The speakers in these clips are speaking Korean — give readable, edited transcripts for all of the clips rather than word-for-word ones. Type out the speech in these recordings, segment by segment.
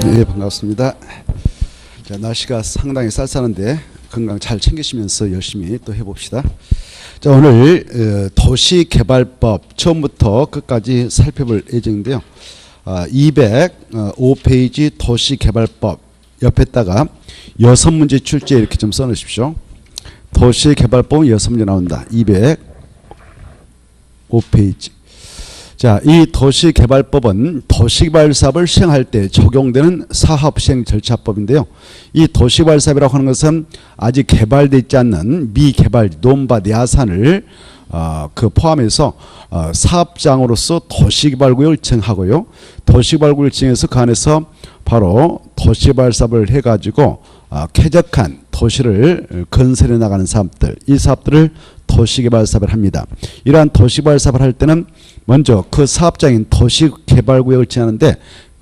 네, 반갑습니다. 자, 날씨가 상당히 쌀쌀한데 건강 잘 챙기시면서 열심히 또 해봅시다. 자, 오늘 도시개발법 처음부터 끝까지 살펴볼 예정인데요. 205페이지 도시개발법 옆에다가 6문제 출제 이렇게 좀 써놓으십시오. 도시개발법은 6문제 나온다. 205페이지. 자, 이 도시개발법은 도시개발 사업을 시행할 때 적용되는 사업시행 절차법인데요. 이 도시개발 사업이라고 하는 것은 아직 개발되어 있지 않는 미개발 논밭 야산을 포함해서 사업장으로서 도시개발구역을 정하고요. 도시개발구역을 정해서 그 안에서 바로 도시개발 사업을 해가지고 쾌적한 도시를 건설해 나가는 사업들, 이 사업들을 도시개발 사업을 합니다. 이러한 도시개발 사업을 할 때는 먼저 그 사업장인 도시개발구역을 정하는데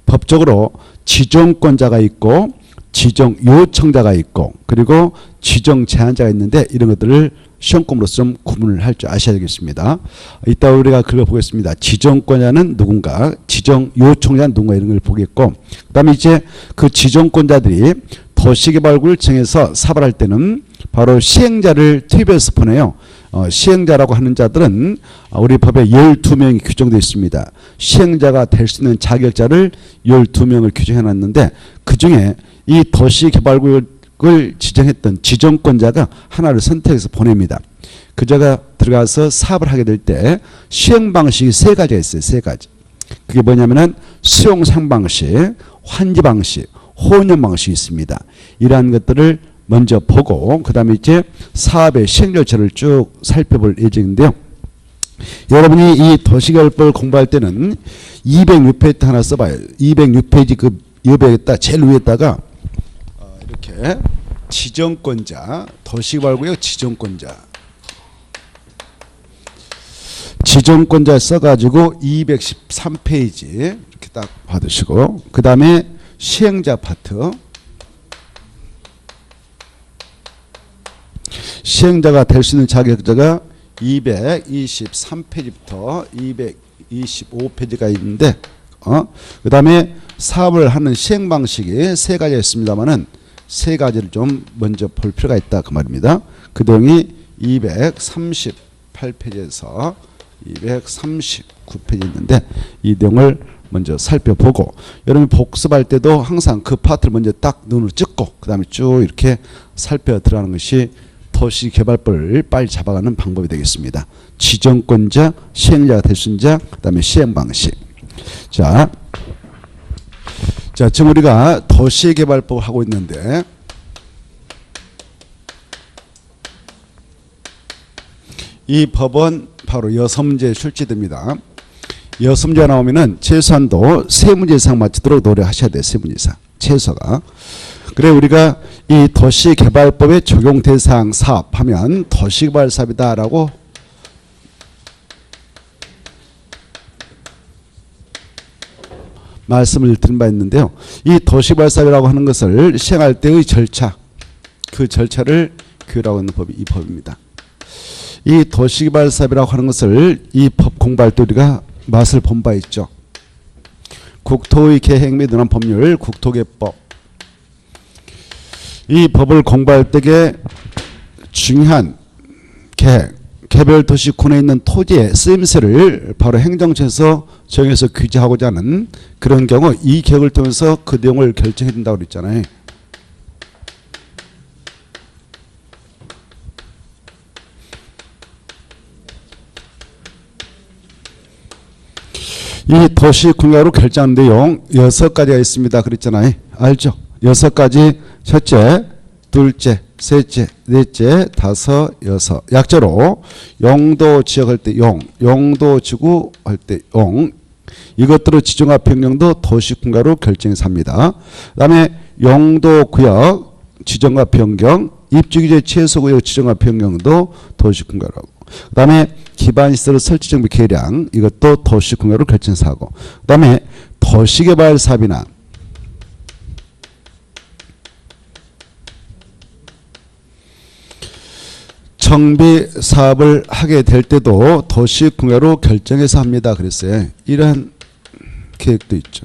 법적으로 지정권자가 있고 지정 요청자가 있고 그리고 지정 제한자가 있는데 이런 것들을 시험권으로서 좀 구분을 할 줄 아셔야 되겠습니다. 이따 우리가 긁어보겠습니다. 지정권자는 누군가, 지정 요청자는 누군가 이런 걸 보겠고, 그 다음에 이제 그 지정권자들이 도시개발구역을 정해서 사업을 할 때는 바로 시행자를 투입해서 보내요. 시행자라고 하는 자들은 우리 법에 12명이 규정되어 있습니다. 시행자가 될 수 있는 자격자를 12명을 규정해 놨는데 그중에 이 도시개발구역을 지정했던 지정권자가 하나를 선택해서 보냅니다. 그자가 들어가서 사업을 하게 될 때 시행 방식이 세 가지가 있어요. 세 가지. 그게 뭐냐면은 수용상 방식, 환지 방식, 혼용 방식이 있습니다. 이러한 것들을 먼저 보고 그 다음에 이제 사업의 시행 절차를 쭉 살펴볼 예정인데요. 여러분이 이 도시개발법을 공부할 때는 206페이지 하나 써봐요. 206페이지 그 옆에다 제일 위에다가 이렇게 지정권자, 도시개발구역 지정권자 써가지고 213페이지 이렇게 딱 받으시고 그 다음에 시행자 파트, 시행자가 될 수 있는 자격자가 223페이지부터 225페이지가 있는데 그 다음에 사업을 하는 시행 방식이 세 가지가 있습니다만은 세 가지를 좀 먼저 볼 필요가 있다 그 말입니다. 그 내용이 238페이지에서 239페이지 있는데 이 내용을 먼저 살펴보고 여러분이 복습할 때도 항상 그 파트를 먼저 딱 눈으로 찍고 그 다음에 쭉 이렇게 살펴 들어가는 것이 도시개발법을 빨리 잡아가는 방법이 되겠습니다. 지정권자, 시행자가 될 수 있는 자, 그 다음에 시행 방식. 자, 지금 우리가 도시개발법을 하고 있는데 이 법은 바로 6문제에 출제됩니다. 6문제가 나오면은 최소한도 3문제 이상 맞추도록 노력하셔야 돼요. 3문제 이상. 최소가. 그래 우리가 이 도시개발법의 적용 대상 사업 하면 도시개발 사업이다라고 말씀을 드린 바 있는데요. 이 도시개발 사업이라고 하는 것을 시행할 때의 절차, 그 절차를 규율하고 있는 법이 이 법입니다. 이 도시개발 사업이라고 하는 것을 이 법 공부할 때 우리가 맛을 본 바 있죠. 국토의 계획 및 논한 법률, 국토개법. 이 법을 공부할 때에 중요한 계획, 개별 도시군에 있는 토지의 쓰임새를 바로 행정처에서 정해서 규제하고자 하는 그런 경우 이 계획을 통해서 그 내용을 결정해야 된다고 그랬잖아요. 이 도시군역으로 결정하는 내용 6가지가 있습니다. 그랬잖아요. 알죠? 6가지. 첫째, 둘째, 셋째, 넷째, 다섯, 여섯. 약자로 용도 지역 할 때 용, 용도 지구 할 때 용. 이것들을 지정화 변경도 도시군가로 결정해서 합니다. 그 다음에 용도 구역 지정화 변경, 입주규제 최소구역 지정화 변경도 도시군가라고. 그 다음에 기반시설 설치 정비 계량 이것도 도시군가로 결정해서 하고. 그 다음에 도시개발 사업이나 정비 사업을 하게 될 때도 도시군가로 결정해서 합니다. 그랬어요. 이러한 계획도 있죠.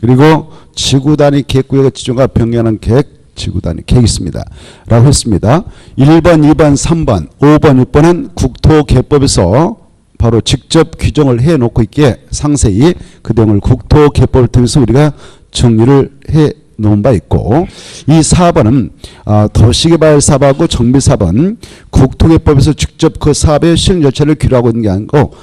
그리고 지구 단위 계획구역의 지정과 변경하는 계획 지구 단위 계획이 있습니다. 라고 했습니다. 1번, 2번, 3번, 5번, 6번은 국토개법에서 바로 직접 규정을 해놓고 있기에 상세히 그 내용을 국토개법을 통해서 우리가 정리를 해 놓은 바 있고, 이 4번은 도시개발 사업하고 정비 사업은 국토개법에서 직접 그 사업의 시행 절차를 규율하고 있는 게 아니고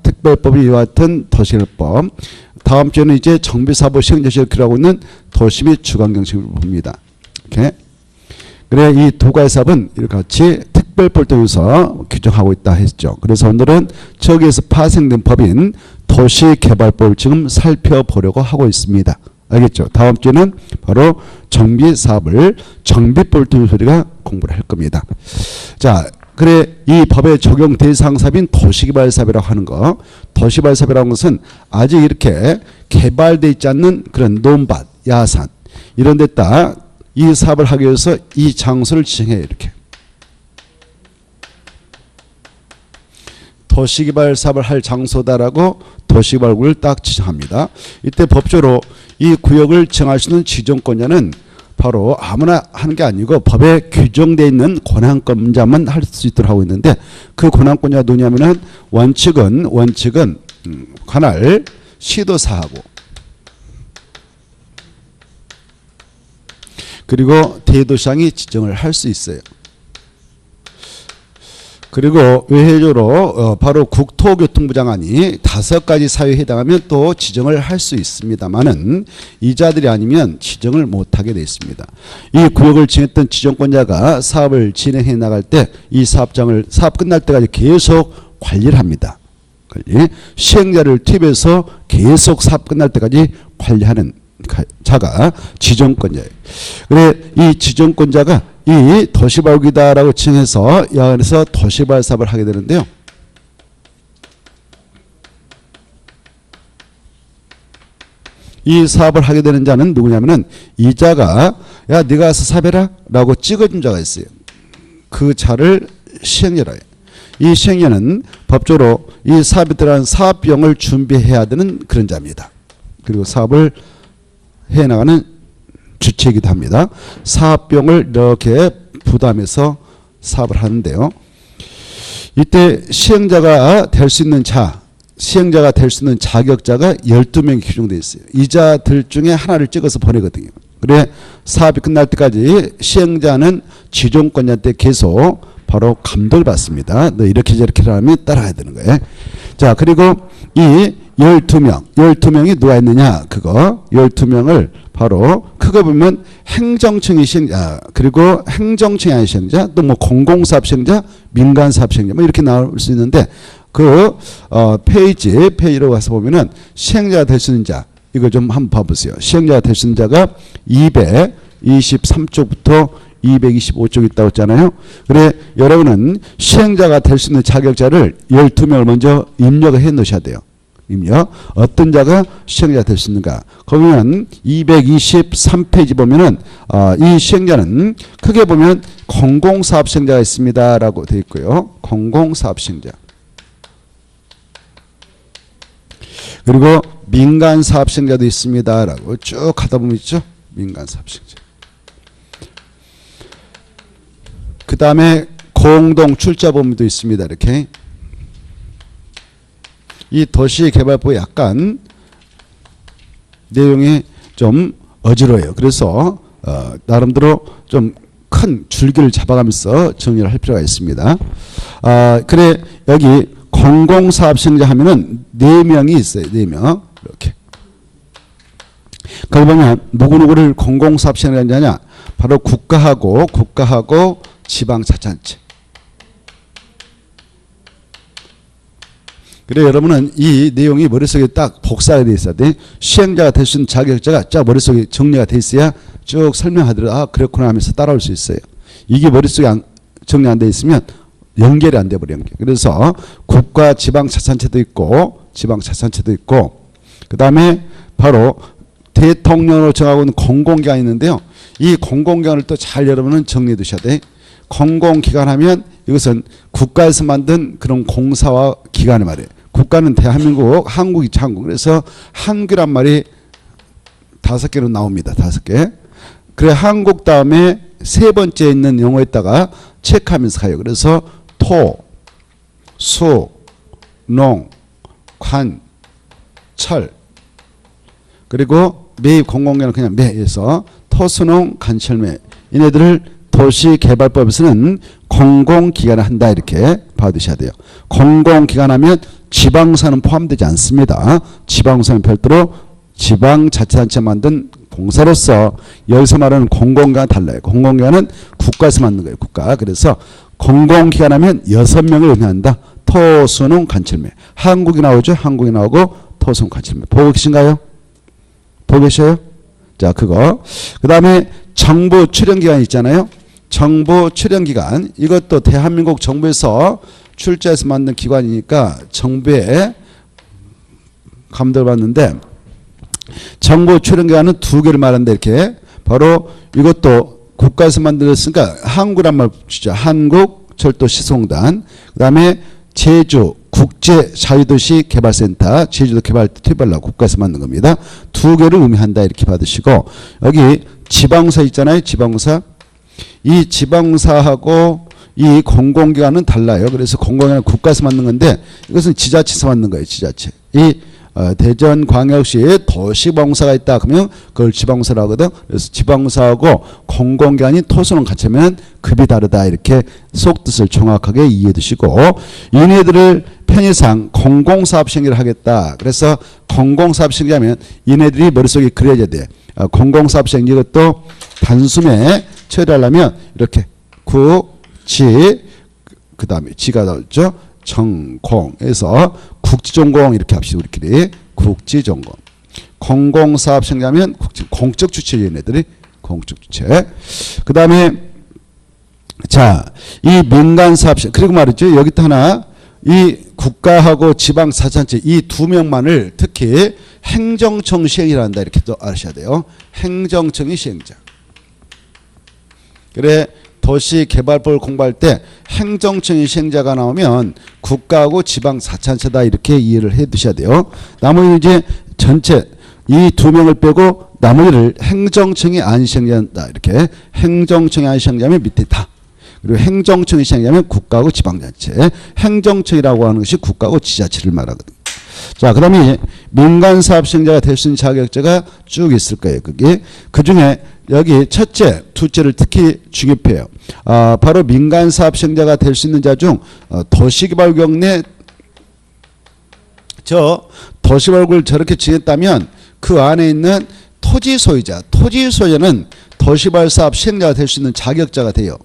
특별법이 이와 같은 도시개발법, 다음 주에는 이제 정비 사업 시행 절차를 규율하고 있는 도시 및 주관경책을 봅니다. 이렇게. 그래 이 두 가지 사업은 이렇게 같이 특별법을 통해서 규정하고 있다 했죠. 그래서 오늘은 저기에서 파생된 법인 도시개발법을 지금 살펴보려고 하고 있습니다. 알겠죠? 다음 주에는 바로 정비 사업을 정비법을 통해서 우리가 공부를 할 겁니다. 자, 그래 이 법의 적용 대상 사업인 도시개발 사업이라고 하는 거, 도시개발 사업이라는 것은 아직 이렇게 개발되어 있지 않는 그런 논밭, 야산 이런 데다 이 사업을 하기 위해서 이 장소를 지정해. 이렇게 도시개발 사업을 할 장소다라고 도시개발구역을 딱 지정합니다. 이때 법적으로 이 구역을 정할 수 있는 지정권자는 바로 아무나 하는 게 아니고 법에 규정되어 있는 권한권자만 할 수 있도록 하고 있는데, 그 권한권자가 누구냐면은 원칙은 관할 시도사하고 그리고 대도시장이 지정을 할 수 있어요. 그리고 외회적으로 바로 국토교통부 장관이 5가지 사유에 해당하면 또 지정을 할 수 있습니다만은 이자들이 아니면 지정을 못하게 되어 있습니다. 이 구역을 지냈던 지정권자가 사업을 진행해 나갈 때 이 사업 끝날 때까지 계속 관리를 합니다. 시행자를 투입해서 계속 사업 끝날 때까지 관리하는 자가 지정권자예요. 그래 이 지정권자가 이 도시발구이다라고 칭해서 야간에서 도시발 사업을 하게 되는데요. 이 사업을 하게 되는 자는 누구냐면은 이 자가 야 네가 와서 사업해라 라고 찍어준 자가 있어요. 그 자를 시행자라 해요. 이 시행자는 법적으로 이 사업에 들어간 사업비용을 준비해야 되는 그런 자입니다. 그리고 사업을 해나가는 주체이기도 합니다. 사업비용을 이렇게 부담해서 사업을 하는데요. 이때 시행자가 될 수 있는 시행자가 될 수 있는 자격자가 12명이 규정되어 있어요. 이 자들 중에 하나를 찍어서 보내거든요. 그래 사업이 끝날 때까지 시행자는 지정권자한테 계속 바로 감독을 받습니다. 너 이렇게 저렇게 하면 따라가야 되는 거예요. 자, 그리고 이 12명이 누가 있느냐, 그거 12명을 바로 크게 보면 행정청의 시행자, 그리고 행정청이 아닌 시행자, 또 뭐 공공사업 시행자, 민간사업 시행자 뭐 이렇게 나올 수 있는데, 그 페이지로 가서 보면은 시행자가 될 수 있는 자, 이거 좀 한번 봐보세요. 시행자가 될 수 있는 자가 223쪽부터 225쪽 있다고 했잖아요. 그래 여러분은 시행자가 될 수 있는 자격자를 12명을 먼저 입력을 해 놓으셔야 돼요. 입력. 어떤 자가 시행자가 될 수 있는가. 그러면 223페이지 보면은 이 시행자는 크게 보면 공공사업 시행자가 있습니다 라고 되어 있고요. 공공사업 시행자. 그리고 민간사업 시행자도 있습니다 라고 쭉 가다 보면 있죠. 민간사업 시행자. 그 다음에 공동출자범위도 있습니다. 이렇게. 이 도시개발부 약간 내용이 좀 어지러워요. 그래서 나름대로 좀 큰 줄기를 잡아가면서 정리를 할 필요가 있습니다. 그래 여기 공공사업 시행자 하면은 4명이 있어요. 4명. 이렇게. 거기 보면 누구누구를 공공사업 시행자냐 하냐. 바로 국가하고 지방자치단체. 그래 여러분은 이 내용이 머릿속에 딱 복사가 되어 있어야 돼. 시행자가 될 수 있는 자격자가 쫙 머릿속에 정리가 되어 있어야 쭉 설명하더라도 그렇구나 하면서 따라올 수 있어요. 이게 머릿속에 정리 안 되어 있으면 연결이 안 돼 버려. 그래서 국가 지방자치단체도 있고 그 다음에 바로 대통령으로 정하고 있는 공공기관이 있는데요. 이 공공기관을 또 잘 여러분은 정리해 두셔야 돼. 공공기관 하면 이것은 국가에서 만든 그런 공사와 기관을 말이에요. 국가는 대한민국, 한국이죠, 한국. 그래서 한국이란 말이 5개로 나옵니다. 5개. 그래 한국 다음에 세 번째 있는 용어에다가 체크하면서 가요. 그래서 토, 수, 농, 관, 철. 그리고 매입 공공기관은 그냥 매에서 토수농 간철매. 이네들을 도시개발법에서는 공공기관을 한다 이렇게 봐두셔야 돼요. 공공기관 하면 지방사는 포함되지 않습니다. 지방사는 별도로 지방자치단체 만든 공사로서 여기서 말하는 공공기관 달라요. 공공기관은 국가에서 만든 거예요. 국가. 그래서 공공기관 하면 6명을 의미한다. 토수농 간철매. 한국이 나오죠. 한국이 나오고 토수농 간철매. 보고 계신가요? 보고 계셔요? 자, 그거. 그 다음에 정부 출연기관 있잖아요. 정부 출연기관. 이것도 대한민국 정부에서 출자해서 만든 기관이니까 정부에 감독을 받는데 정부 출연기관은 2개를 말한다 이렇게. 바로 이것도 국가에서 만들었으니까 한국이란 말 붙이죠. 한국철도시설공단. 그 다음에 제주 국제자유도시 개발센터, 제주도 개발 투입하려고 국가에서 만든 겁니다. 2개를 의미한다 이렇게 받으시고, 여기 지방사 있잖아요. 지방사. 이 지방사하고 이 공공기관은 달라요. 그래서 공공기관은 국가에서 만든 건데 이것은 지자체에서 만든 거예요. 지자체. 이 대전광역시에 도시공사가 있다 그러면 그걸 지방사라고 하거든. 그래서 지방사하고 공공기관이 토수농 같으면 급이 다르다 이렇게 속뜻을 정확하게 이해해 두시고, 이네들을 편의상 공공사업시행을 하겠다. 그래서 공공사업시행하면 이네들이 머릿속에 그려져야 돼. 공공사업시행 이것도 단숨에 처리하려면 이렇게 구, 지, 그 다음에 지가 나오죠. 정공에서 국지전공 이렇게 합시다. 우리끼리 국지전공. 공공사업시행하면 공적 주체 얘네들이 공적 주체. 그 다음에 자, 이 민간사업시행 그리고 말이죠. 여기 또 하나 이 국가하고 지방자치단체 이 2명만을 특히 행정청 시행이라 한다 이렇게 또 아셔야 돼요. 행정청이 시행자. 그래 도시개발법을 공부할 때 행정청이 시행자가 나오면 국가하고 지방자치단체다 이렇게 이해를 해 두셔야 돼요. 나머지 이제 전체 이 2명을 빼고 나머지를 행정청이 안 시행자다 이렇게. 행정청이 안 시행자면 밑에 다. 그리고 행정청이 시행자면 국가하고 지방자치. 행정청이라고 하는 것이 국가하고 지자체를 말하거든요. 자, 그 다음에 민간사업 시행자가 될 수 있는 자격자가 쭉 있을 거예요. 그게. 그 중에 여기 첫째, 둘째를 특히 중요해요. 바로 민간사업 시행자가 될 수 있는 자 중 도시개발구역 내 도시개발구역을 저렇게 지냈다면 그 안에 있는 토지 소유자는 도시개발사업 시행자가 될 수 있는 자격자가 돼요.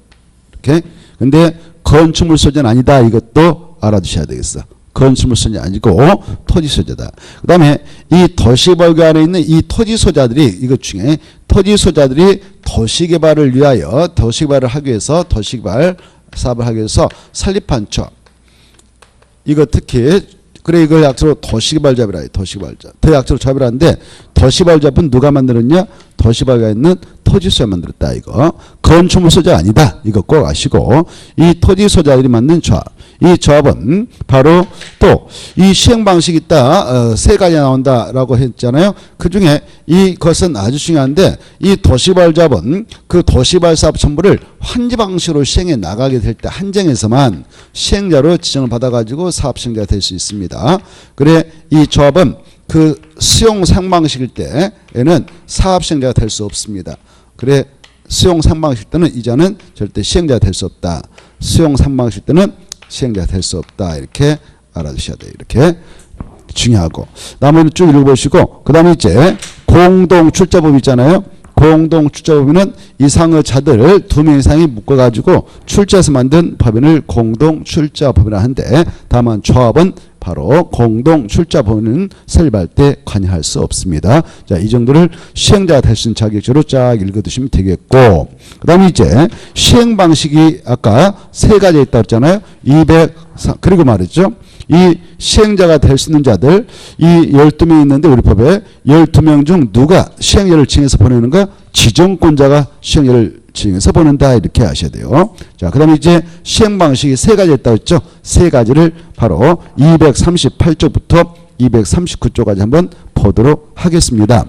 이렇게. 근데 건축물 소유자는 아니다. 이것도 알아두셔야 되겠어. 건축물 소유자 아니고 토지 소유자다. 그 다음에 이 도시개발구역 안에 있는 이 토지 소유자들이 이것 중에 토지 소유자들이 도시개발을 위하여 도시개발을 하기 위해서 도시개발 사업을 하기 위해서 설립한 초. 이거 특히 그래 이걸 약자로 도시개발자비라 해요. 도시개발자. 더 약자로 자비라는데 도시개발자분 누가 만들었냐? 도시개발가 있는 토지소유자 만들었다 이거. 건축물 소유자 아니다. 이거 꼭 아시고 이 토지 소유자들이 만든 조합. 이 조합은 바로 또 이 시행 방식이 있다. 3가지 나온다라고 했잖아요. 그 중에 이것은 아주 중요한데 이 도시개발 조합은 그 도시개발 사업 전부를 환지 방식으로 시행해 나가게 될 때 한정에서만 시행자로 지정을 받아가지고 사업 시행자가 될 수 있습니다. 그래 이 조합은 그 수용 상방식일 때에는 사업 시행자가 될 수 없습니다. 그래 수용 상방식 때는 이자는 절대 시행자가 될 수 없다. 수용 상방식 때는 시행자가 될 수 없다. 이렇게 알아두셔야 돼요. 이렇게 중요하고. 나머지는 쭉 읽어보시고 그 다음에 이제 공동출자법 있잖아요. 공동출자법인은 이상의 자들을 2명 이상이 묶어가지고 출자해서 만든 법인을 공동출자법이라 하는데 다만 조합은 바로 공동출자법인은 설립할 때 관여할 수 없습니다. 자, 이 정도를 시행자가 될 수 있는 자격적으로 쫙 읽어두시면 되겠고, 그 다음에 이제 시행 방식이 아까 3가지 있다고 했잖아요. 그리고 말이죠. 이 시행자가 될 수 있는 자들 이 12명 있는데 우리 법에 12명 중 누가 시행자를 징해서 보내는가? 지정권자가 시행자를 징해서 보낸다 이렇게 하셔야 돼요. 자, 그 다음에 이제 시행 방식이 3가지 있다고 했죠. 3가지를 바로 238조부터 239조까지 한번 보도록 하겠습니다.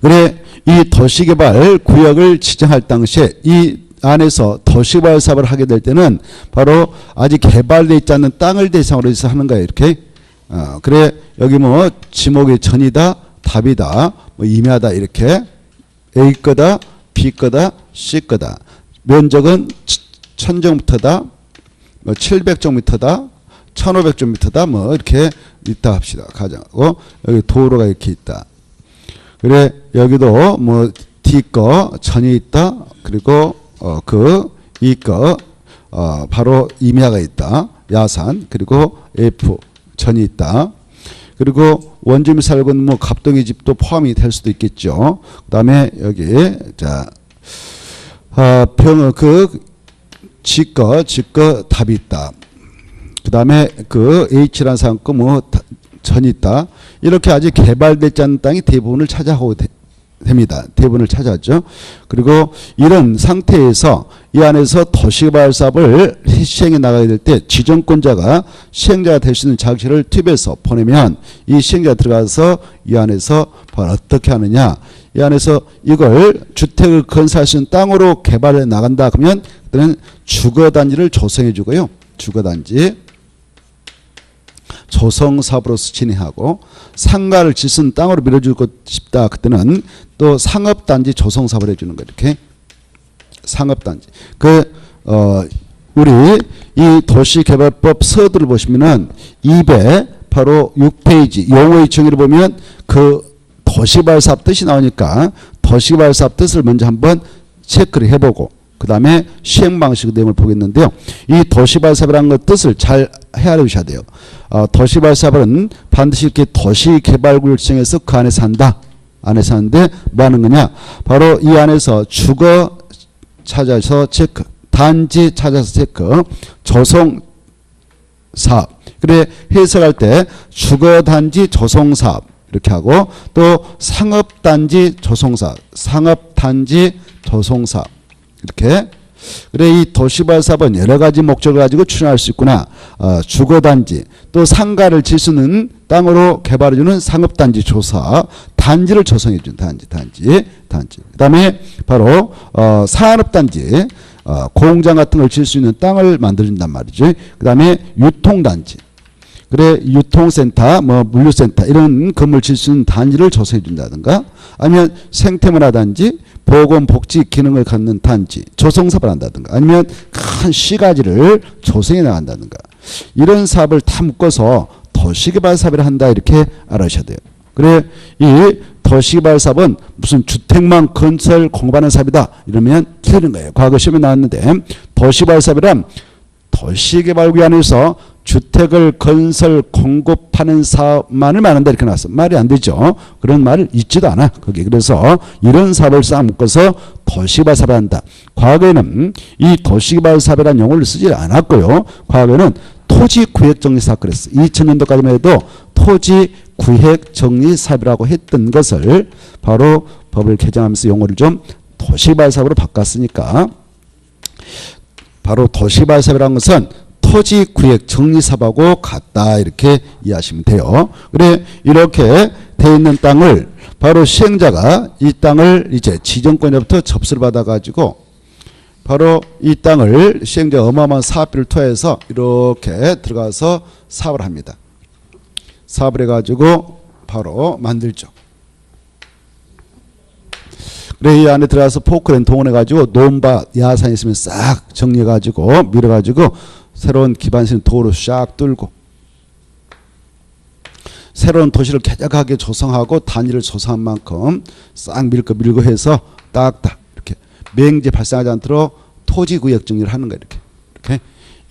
그래 이 도시개발 구역을 지정할 당시에 이 안에서 도시개발 사업을 하게 될 때는 바로 아직 개발되어 있지 않는 땅을 대상으로 해서 하는 거예요. 이렇게. 그래 여기 뭐 지목이 전이다, 답이다, 뭐 임야다 이렇게 A 거다, B 거다, C 거다. 면적은 1000제곱미터다, 뭐 700제곱미터다, 1500제곱미터다, 뭐 이렇게 있다 합시다. 가정하고 여기 도로가 이렇게 있다. 그래 여기도 뭐 D 거 전이 있다. 그리고 이 거 바로 임야가 있다. 야산 그리고 F 전이 있다. 그리고 원주민 살고 있는 뭐 갑동이 집도 포함이 될 수도 있겠죠. 그다음에 여기 자 지거 답이 있다. 그다음에 H라는 상권 뭐 전이 있다. 이렇게 아직 개발되지 않은 땅이 대부분을 차지하고 됩니다. 대부분을 차지하죠. 그리고 이런 상태에서 이 안에서 도시개발 사업을 시행해 나가게 될 때 지정권자가 시행자가 될 수 있는 자격증을 투입해서 보내면 이 시행자가 들어가서 이 안에서 어떻게 하느냐. 이 안에서 이걸 주택을 건설할 수 있는 땅으로 개발해 나간다. 그러면 그때는 주거단지를 조성해 주고요. 주거단지 조성사업으로서 진행하고 상가를 짓은 땅으로 밀어주고 싶다. 그때는 또 상업단지 조성사업을 해주는 거예요. 이렇게 상업단지. 우리 이 도시개발법 서두를 보시면은 2배 바로 6페이지 용어의 정의를 보면 도시개발 사업 뜻이 나오니까 도시개발 사업 뜻을 먼저 한번 체크를 해보고 그 다음에 시행 방식 내용을 보겠는데요. 이 도시개발 사업이라는 것 뜻을 잘 헤아려주셔야 돼요. 도시개발 사업은 반드시 이렇게 도시개발구역 지정해서 그 안에 산다. 안에 사는데 뭐 하는 거냐? 바로 이 안에서 주거 찾아서 체크, 단지 찾아서 체크, 조성 사업. 그래 해석할 때 주거 단지 조성 사업 이렇게 하고 또 상업단지 조성 사업, 상업단지 조성 사업 이렇게. 그래 이 도시개발 사업은 여러 가지 목적을 가지고 추진할 수 있구나. 주거단지 또 상가를 질 수 있는 땅으로 개발해주는 상업단지 조사 단지를 조성해준 단지. 그 다음에 바로 산업단지 공장 같은 걸 질 수 있는 땅을 만들어준단 말이죠. 그 다음에 유통단지. 그래 유통센터 뭐 물류센터 이런 건물 질 수 있는 단지를 조성해 준다든가 아니면 생태문화단지 보건복지 기능을 갖는 단지 조성사업을 한다든가 아니면 큰 시가지를 조성해 나간다든가 이런 사업을 다 묶어서 도시개발 사업을 한다 이렇게 알아셔야 돼요. 그래 이 도시개발 사업은 무슨 주택만 건설 공급하는 사업이다 이러면 틀린 거예요. 과거 시험에 나왔는데 도시개발 사업이란 도시개발구역 안에서 주택을 건설 공급하는 사업만을 말한다 이렇게 나왔어. 말이 안 되죠. 그런 말을 있지도 않아 거기. 그래서 이런 사업을 싹 묶어서 도시개발 사업을 한다. 과거에는 이 도시개발 사업이라는 용어를 쓰지 않았고요. 과거에는 토지구역정리사업 그랬어. 2000년도까지만 해도 토지구역정리사업이라고 했던 것을 바로 법을 개정하면서 용어를 좀 도시개발 사업으로 바꿨으니까 바로 도시개발 사업이라는 것은 토지구역 정리사업하고 같다 이렇게 이해하시면 돼요. 그래 이렇게 돼 있는 땅을 바로 시행자가 이 땅을 이제 지정권자부터 접수를 받아가지고 바로 이 땅을 시행자 어마어마한 사업비를 투하해서 이렇게 들어가서 사업을 합니다. 사업을 해가지고 바로 만들죠. 그래 이 안에 들어가서 포크레인 동원해가지고 논밭 야산이 있으면 싹 정리해가지고 밀어가지고 새로운 기반시설 도로 싹 뚫고 새로운 도시를 쾌적하게 조성하고 단지를 조성한 만큼 싹 밀고 해서 딱딱 이렇게 맹지 발생하지 않도록 토지구역 정리를 하는 거예요.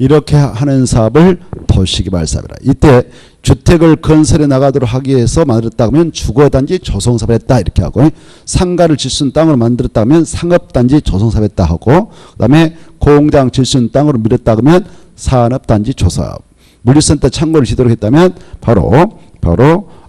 이렇게 하는 사업을 도시개발 사업이라. 이때 주택을 건설해 나가도록 하기 위해서 만들었다 하면 주거단지 조성사업을 했다 이렇게 하고 상가를 질 수 있는 땅으로 만들었다 하면 상업단지 조성사업을 했다 하고 그다음에 공장 질 수 있는 땅으로 밀었다 하면 산업단지 조사업, 물류센터 창고를 지도록 했다면 바로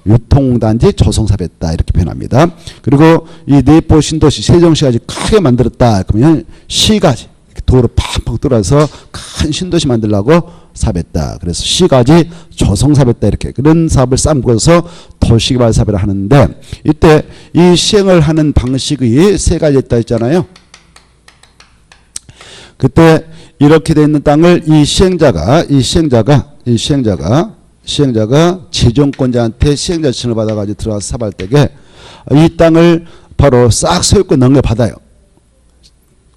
유통단지 조성사업을 했다 이렇게 표현합니다. 그리고 이 내포 신도시 세종시까지 크게 만들었다 그러면 시가지 도로 팡팡 뚫어서 큰 신도시 만들려고 사업했다. 그래서 시가지 조성 사업했다. 이렇게 그런 사업을 쌓고서 도시개발 사업을 하는데 이때 이 시행을 하는 방식이 세 가지 있다 했잖아요. 그때 이렇게 돼 있는 땅을 이 시행자가 재정권자한테 시행자 지원을 받아가지고 들어가서 사업할 때에 이 땅을 바로 싹 소유권 넘겨받아요.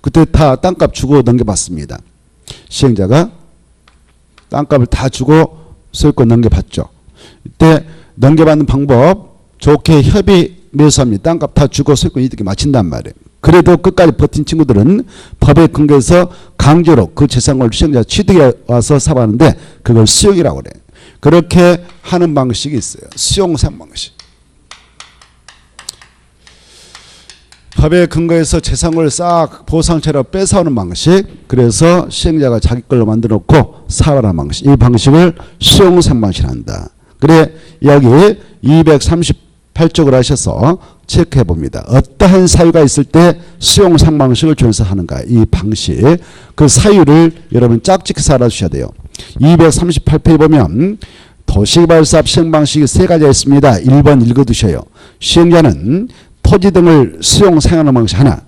그때 다 땅값 주고 넘겨받습니다. 시행자가 땅값을 다 주고 소유권 넘겨받죠. 이때 넘겨받는 방법 좋게 협의 매수합니다. 땅값 다 주고 소유권 이득에 맞춘단 말이에요. 그래도 끝까지 버틴 친구들은 법에 근거해서 강제로 그 재산을 시행자 취득해 와서 사업하는데 그걸 수용이라고 그래요. 그렇게 하는 방식이 있어요. 수용상 방식. 법에 근거해서 재산을 싹 보상처럼 뺏어오는 방식. 그래서 시행자가 자기 걸로 만들어 놓고 사업하는 방식. 이 방식을 수용상 방식이라 한다. 그래 여기 238쪽을 하셔서 체크해 봅니다. 어떠한 사유가 있을 때 수용상 방식을 준해서 하는가. 이 방식. 그 사유를 여러분 짝짓해서 알아주셔야 돼요. 238페이지 보면 도시개발 사업 시행 방식이 세 가지가 있습니다. 1번 읽어두셔요. 시행자는 토지 등을 수용 사용하는 방식 하나,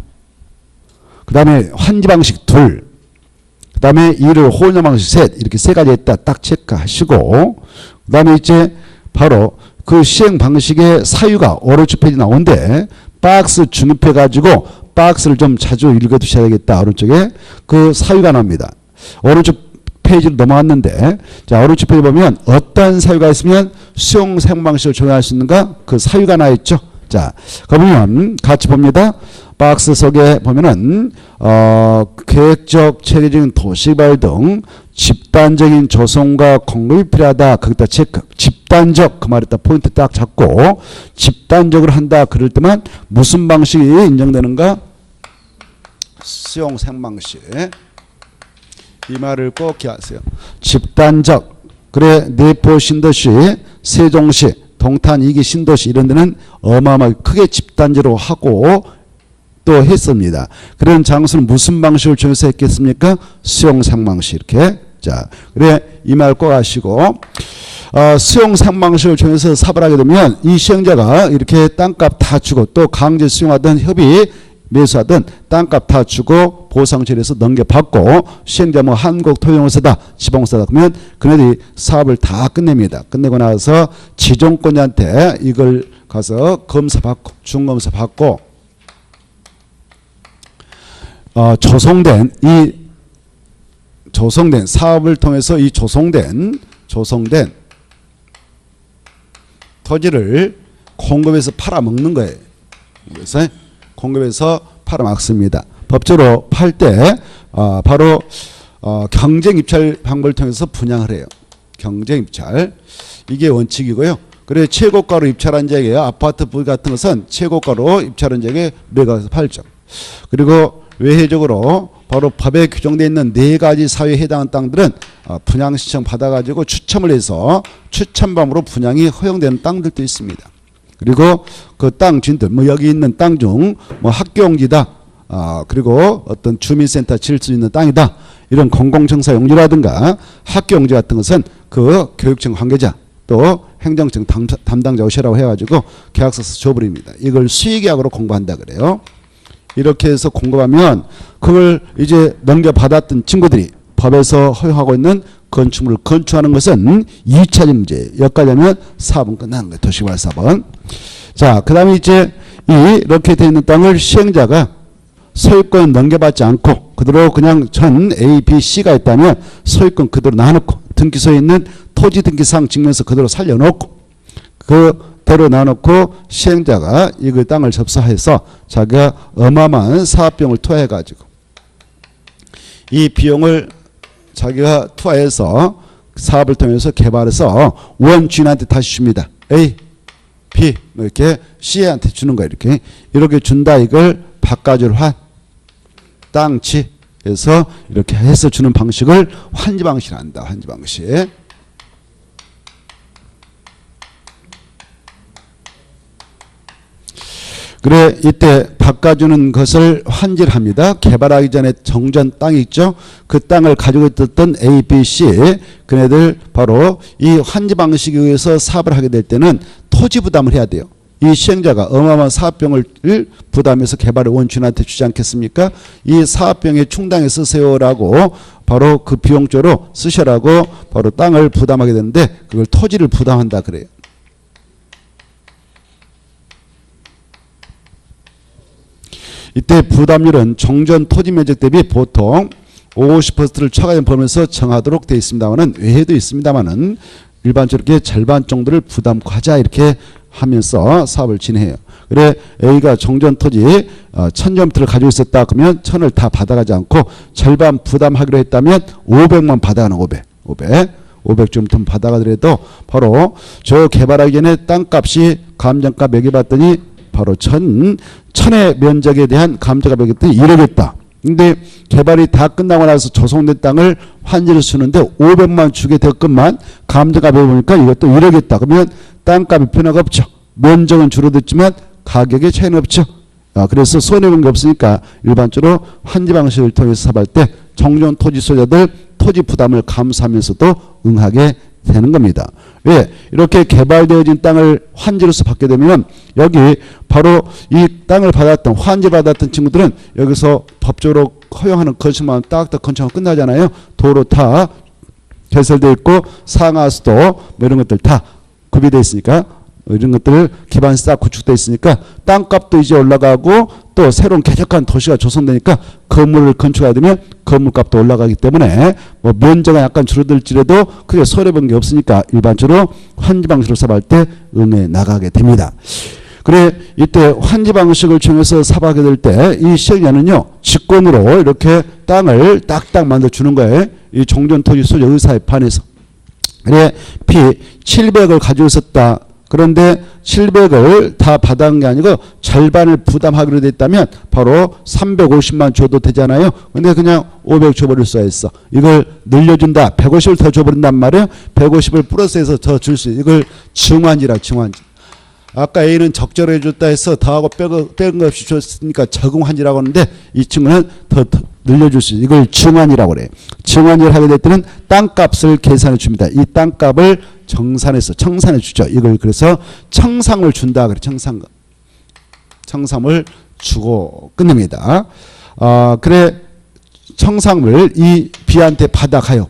그 다음에 환지 방식 둘, 그 다음에 이를 호용 방식 셋, 이렇게 세 가지 있다 딱 체크하시고, 그 다음에 이제 바로 그 시행 방식의 사유가 오른쪽 페이지 나오는데 박스 중립해 가지고 박스를 좀 자주 읽어 두셔야 되겠다. 오른쪽에 그 사유가 나옵니다. 오른쪽 페이지로 넘어왔는데 자 오른쪽 페이지 보면 어떤 사유가 있으면 수용 사용 방식을 적용할 수 있는가 그 사유가 나와 있죠. 자 그러면 같이 봅니다. 박스 속에 보면은 계획적 체계적인 도시개발 등 집단적인 조성과 공급이 필요하다. 거기다 체크. 집단적 그 말에다 포인트 딱 잡고 집단적으로 한다. 그럴 때만 무슨 방식이 인정되는가? 수용 사용 방식. 이 말을 꼭 기억하세요. 집단적. 그래 내포 신도시, 세종시, 동탄 이기 신도시 이런 데는 어마어마하게 크게 집단적으로 하고 또 했습니다. 그런 장소는 무슨 방식을 정해서 했겠습니까? 수용상 방식 이렇게. 자, 그래 이 말 꼭 아시고 수용상 방식을 정해서 사업을 하게 되면 이 시행자가 이렇게 땅값 다 주고 또 강제 수용하던 협의 매수하던 땅값 다 주고 보상처리해서 넘겨받고 시행자 뭐 한국토용사다 지방사다 그러면 그네들이 사업을 다 끝냅니다. 끝내고 나서 지정권자한테 이걸 가서 검사받고 중검사 받고 조성된 사업을 통해서 이 조성된 토지를 공급해서 팔아먹는 거예요. 그래서 공급해서 팔아먹습니다. 법적으로 팔 때 바로 경쟁 입찰 방법을 통해서 분양을 해요. 경쟁 입찰 이게 원칙이고요. 그래 최고가로 입찰한 적에 아파트 부지 같은 것은 최고가로 입찰한 적에 매각해서 팔죠. 그리고 외회적으로 바로 법에 규정되어 있는 네 가지 사유에 해당하는 땅들은 분양 신청 받아가지고 추첨을 해서 추첨방으로 분양이 허용되는 땅들도 있습니다. 그리고 그 땅 주인들 뭐 여기 있는 땅 중 뭐 학교용지다 그리고 어떤 주민센터 지을 수 있는 땅이다 이런 공공청사 용지라든가 학교용지 같은 것은 그 교육청 관계자 또 행정청 담당자 오시라고 해가지고 계약서 줘버립니다. 이걸 수의계약으로 공부한다 그래요. 이렇게 해서 공급하면 그걸 이제 넘겨받았던 친구들이 법에서 허용하고 있는 건축물을 건축하는 것은 2차적 문제예요. 여기까지 하면 사업은 끝나는 거예요. 도시개발 사업은. 자, 그 다음에 이제 이렇게 되어 있는 땅을 시행자가 소유권 넘겨받지 않고 그대로 그냥 전 A, B, C가 있다면 소유권 그대로 놔놓고 등기소에 있는 토지 등기상 증명서 그대로 살려놓고 그대로 놔놓고 시행자가 이 땅을 접수해서 자기가 어마어마한 사업비용을 투하해가지고 이 비용을 자기가 투하해서 사업을 통해서 개발해서 원주인한테 다시 줍니다. A, B 이렇게 C한테 주는 거예요. 이렇게 준다. 이걸 바가지로 한 땅치 해서 이렇게 해서 주는 방식을 환지 방식이라 한다. 환지 방식. 그래 이때 바꿔주는 것을 환지를 합니다. 개발하기 전에 정전 땅이 있죠. 그 땅을 가지고 있었던 A, B, C 그네들 바로 이 환지 방식에 의해서 사업을 하게 될 때는 토지 부담을 해야 돼요. 이 시행자가 어마어마한 사업비용을 부담해서 개발의 원주민한테 주지 않겠습니까? 이 사업비용에 충당해 쓰세요라고 바로 그 비용조로 쓰셔라고 바로 땅을 부담하게 되는데 그걸 토지를 부담한다 그래요. 이때 부담률은 정전 토지 면적 대비 보통 50%를 초과된 범위에서 정하도록 되어 있습니다만은 외에도 있습니다만은 일반적으로 절반 정도를 부담하자 이렇게 하면서 사업을 진행해요. 그래 A가 정전 토지 1000제곱미터를 가지고 있었다 그러면 1000을 다 받아가지 않고 절반 부담하기로 했다면 500만 받아가는 500제곱미터 받아가더라도 바로 저 개발하기 전에 땅값이 감정가 매겨봤더니 바로 1000의 면적에 대한 감정가 매겼더니 1억이었다. 근데 개발이 다 끝나고 나서 조성된 땅을 환지를 주는데 500만 주게 됐건만 감정가 매겨보니까 이것도 1억이었다. 그러면 땅값이 변화가 없죠. 면적은 줄어들지만 가격에 차이는 없죠. 그래서 손해본 게 없으니까 일반적으로 환지 방식을 통해서 사업할 때 정전 토지 소유자들 토지 부담을 감수하면서도 응하게 되는 겁니다. 왜? 이렇게 개발되어진 땅을 환지로서 받게 되면 여기 바로 이 땅을 받았던 환지 받았던 친구들은 여기서 법적으로 허용하는 건축만 딱딱 건축하고 끝나잖아요. 도로 다 개설되어 있고 상하수도 뭐 이런 것들 다 구비되어 있으니까 이런 것들 기반이 싹 구축되어 있으니까 땅값도 이제 올라가고 또 새로운 쾌적한 도시가 조성되니까 건물을 건축하게 되면 건물값도 올라가기 때문에 뭐 면적은 약간 줄어들지라도 크게 손해본 게 없으니까 일반적으로 환지 방식으로 사업할 때 응해 나가게 됩니다. 그래 이때 환지 방식을 통해서 사업하게 될 때 이 시행자는요 직권으로 이렇게 땅을 딱딱 만들어 주는 거예요. 이 정전 토지 소유 의사에 반해서. 그래 P 700을 가지고 있었다. 그런데 700을 다 받아간 게 아니고 절반을 부담하기로 됐다면 바로 350만 줘도 되잖아요. 근데 그냥 500 줘버릴 수가 있어. 이걸 늘려준다. 150을 더 줘버린단 말이에요. 150을 플러스해서 더 줄 수 있어. 이걸 증환지라 증환지. 아까 A는 적절해 줬다 해서 더하고 빼는 거 없이 줬으니까 적응환지라고 하는데 이 친구는 더 늘려줄 수 있어요. 이걸 증환이라고 그래요. 증환을 하게 될 때는 땅값을 계산해 줍니다. 이 땅값을 청산해 주죠. 이걸 그래서 청상을 준다 그래. 청상을 주고 끝냅니다. 그래 청상을 이 B한테 받아가요.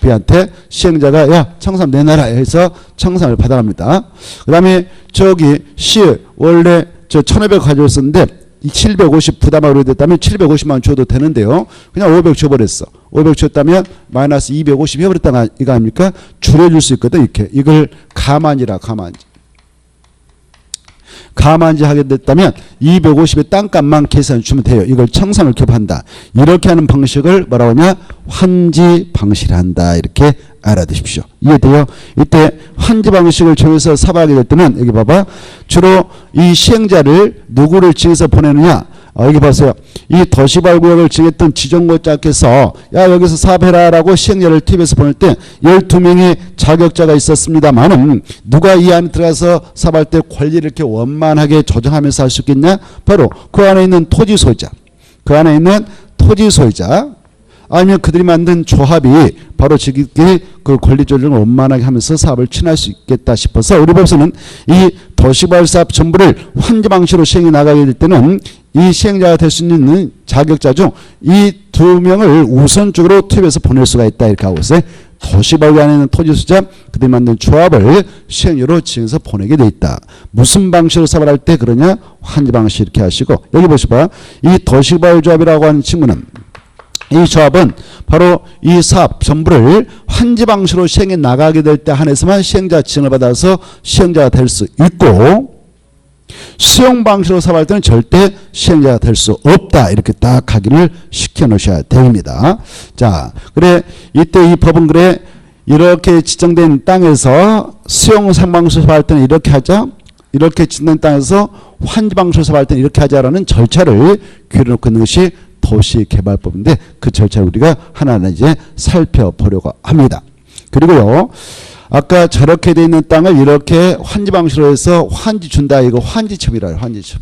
B한테 시행자가 야 청산 내놔라 해서 청산을 받아갑니다. 그 다음에 저기 C 원래 저 1500 가지고 있었는데 750 부담하기로 됐다면 750만 줘도 되는데요. 그냥 500 줘버렸어. 500 줬다면 마이너스 250 해버렸다 이거 아닙니까? 줄여줄 수 있거든. 이렇게 이걸 가만히라 가만히 하게 됐다면 250의 땅값만 계산해 주면 돼요. 이걸 청산을 겹한다. 이렇게 하는 방식을 뭐라고 하냐? 환지 방식을 한다. 이렇게 알아두십시오. 이해돼요? 이때 환지 방식을 정해서 사업하게 될 때는 여기 봐봐. 주로 이 시행자를 누구를 정해서 보내느냐? 여기 보세요. 이 도시발구역을 정했던 지정고자께서 야 여기서 사업해라 라고 시행자를 투입해서 보낼 때 12명의 자격자가 있었습니다만은 누가 이 안에 들어가서 사업할 때 권리를 이렇게 원만하게 조정하면서 할 수 있겠냐? 바로 그 안에 있는 토지 소유자. 아니면 그들이 만든 조합이 바로 지들끼리 그 권리 조정을 원만하게 하면서 사업을 추진할 수 있겠다 싶어서 우리 법에서는 이 도시개발 사업 전부를 환지 방식으로 시행해 나가게 될 때는 이 시행자가 될 수 있는 자격자 중 이 2명을 우선적으로 투입해서 보낼 수가 있다 이렇게 하고 있어요. 도시개발 안에 있는 토지 소유자 그들이 만든 조합을 시행료로 지정해서 보내게 돼 있다. 무슨 방식으로 사업을 할 때 그러냐? 환지 방식 이렇게 하시고 여기 보시봐. 이 도시개발 조합이라고 하는 친구는 이 조합은 바로 이 사업 전부를 환지 방식으로 시행해 나가게 될 때 한해서만 시행자 지정을 받아서 시행자가 될 수 있고 수용 방식으로 사업할 때는 절대 시행자가 될 수 없다. 이렇게 딱 확인을 시켜 놓으셔야 됩니다. 자, 그래 이때 이 법은 그래 이렇게 지정된 땅에서 수용 방식으로 사업할 때는 이렇게 하자. 이렇게 지정된 땅에서 환지 방식으로 사업할 때는 이렇게 하자라는 절차를 그려놓고 있는 것이 도시개발법인데 그 절차를 우리가 하나하나 이제 살펴보려고 합니다. 그리고요. 아까 저렇게 돼 있는 땅을 이렇게 환지 방식으로 해서 환지 준다. 이거 환지첩이라요. 환지첩.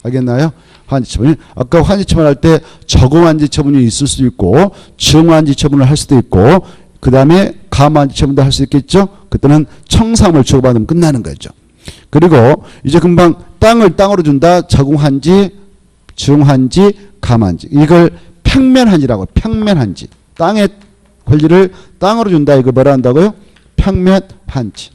알겠나요? 환지 처분. 아까 환지 처분할 때 적응환지 처분이 있을 수도 있고 증환지 처분을 할 수도 있고 그 다음에 감환지 처분도 할 수 있겠죠. 그때는 청산을 주고받으면 끝나는 거죠. 그리고 이제 금방 땅을 땅으로 준다. 적응환지, 증환지, 감환지. 이걸 평면환지라고. 평면환지. 땅의 권리를 땅으로 준다. 이거 뭐라 한다고요? 평면환지.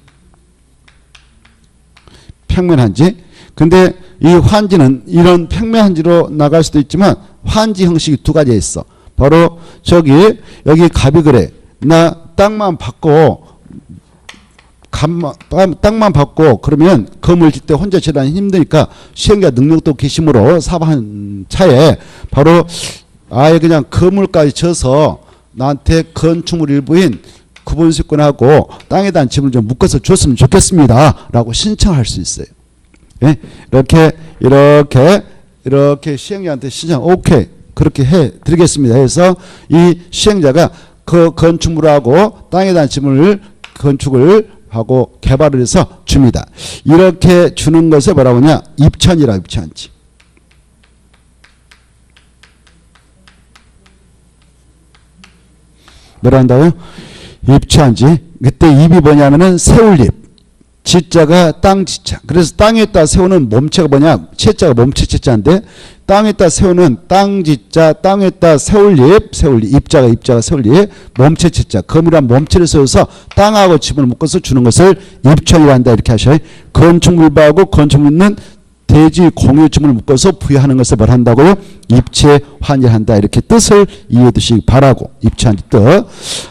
평면환지. 근데 이 환지는 이런 평면환지로 나갈 수도 있지만 환지 형식이 두 가지 있어. 바로 여기 갑이 그래. 나 땅만 받고 땅만 받고 그러면 건물 짓 때 혼자 지라니 힘드니까 시행자 능력도 계심으로 사업한 차에 바로 아예 그냥 건물까지 져서 나한테 건축물 일부인 구분수권하고 땅에 대한 지분을 좀 묶어서 줬으면 좋겠습니다. 라고 신청할 수 있어요. 예? 이렇게 시행자한테 신청, 오케이. 그렇게 해 드리겠습니다. 해서 이 시행자가 그 건축물하고 땅에 대한 지분을 건축을 하고 개발을 해서 줍니다. 이렇게 주는 것을 뭐라고 하냐? 입천이라고. 입천지. 뭐라 한다고요? 입천지. 그때 입이 뭐냐면은 세울잎. 지자가 땅 지자. 그래서 땅에다 세우는 몸체가 뭐냐? 채자가 몸체 채자인데 땅에다 세우는 땅 지자, 땅에다 세울잎, 입자가 세울잎, 몸체 채자. 검이란 몸체를 세워서 땅하고 집을 묶어서 주는 것을 입천이라 한다. 이렇게 하셔요. 건축물부하고 건축물 있는 대지 공유점을 묶어서 부여하는 것을 뭘 한다고요? 입체 환지한다. 이렇게 뜻을 이해해 두시기 바라고. 입체환지 뜻.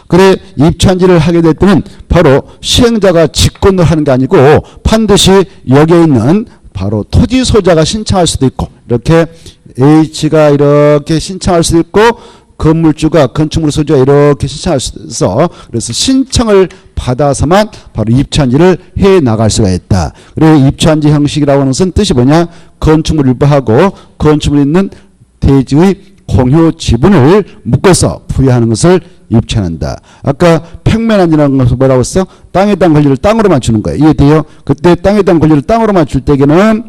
그래 입체환지를 하게 될 때는 바로 시행자가 직권을 하는 게 아니고 반드시 여기에 있는 바로 토지 소유자가 신청할 수도 있고 이렇게 H가 이렇게 신청할 수도 있고 건물주가 건축물 소유자가 이렇게 신청할 수 있어. 그래서 신청을 받아서만 바로 입천지를 해 나갈 수가 있다. 그리고 입천지 형식이라고 하는 것은 뜻이 뭐냐? 건축물 일부하고 건축물 있는 대지의 공유 지분을 묶어서 부여하는 것을 입천한다. 아까 평면환지라는 것은 뭐라고 했어? 땅에 대한 권리를 땅으로만 주는 거예요. 이해돼요? 그때 땅에 대한 권리를 땅으로만 줄 때에는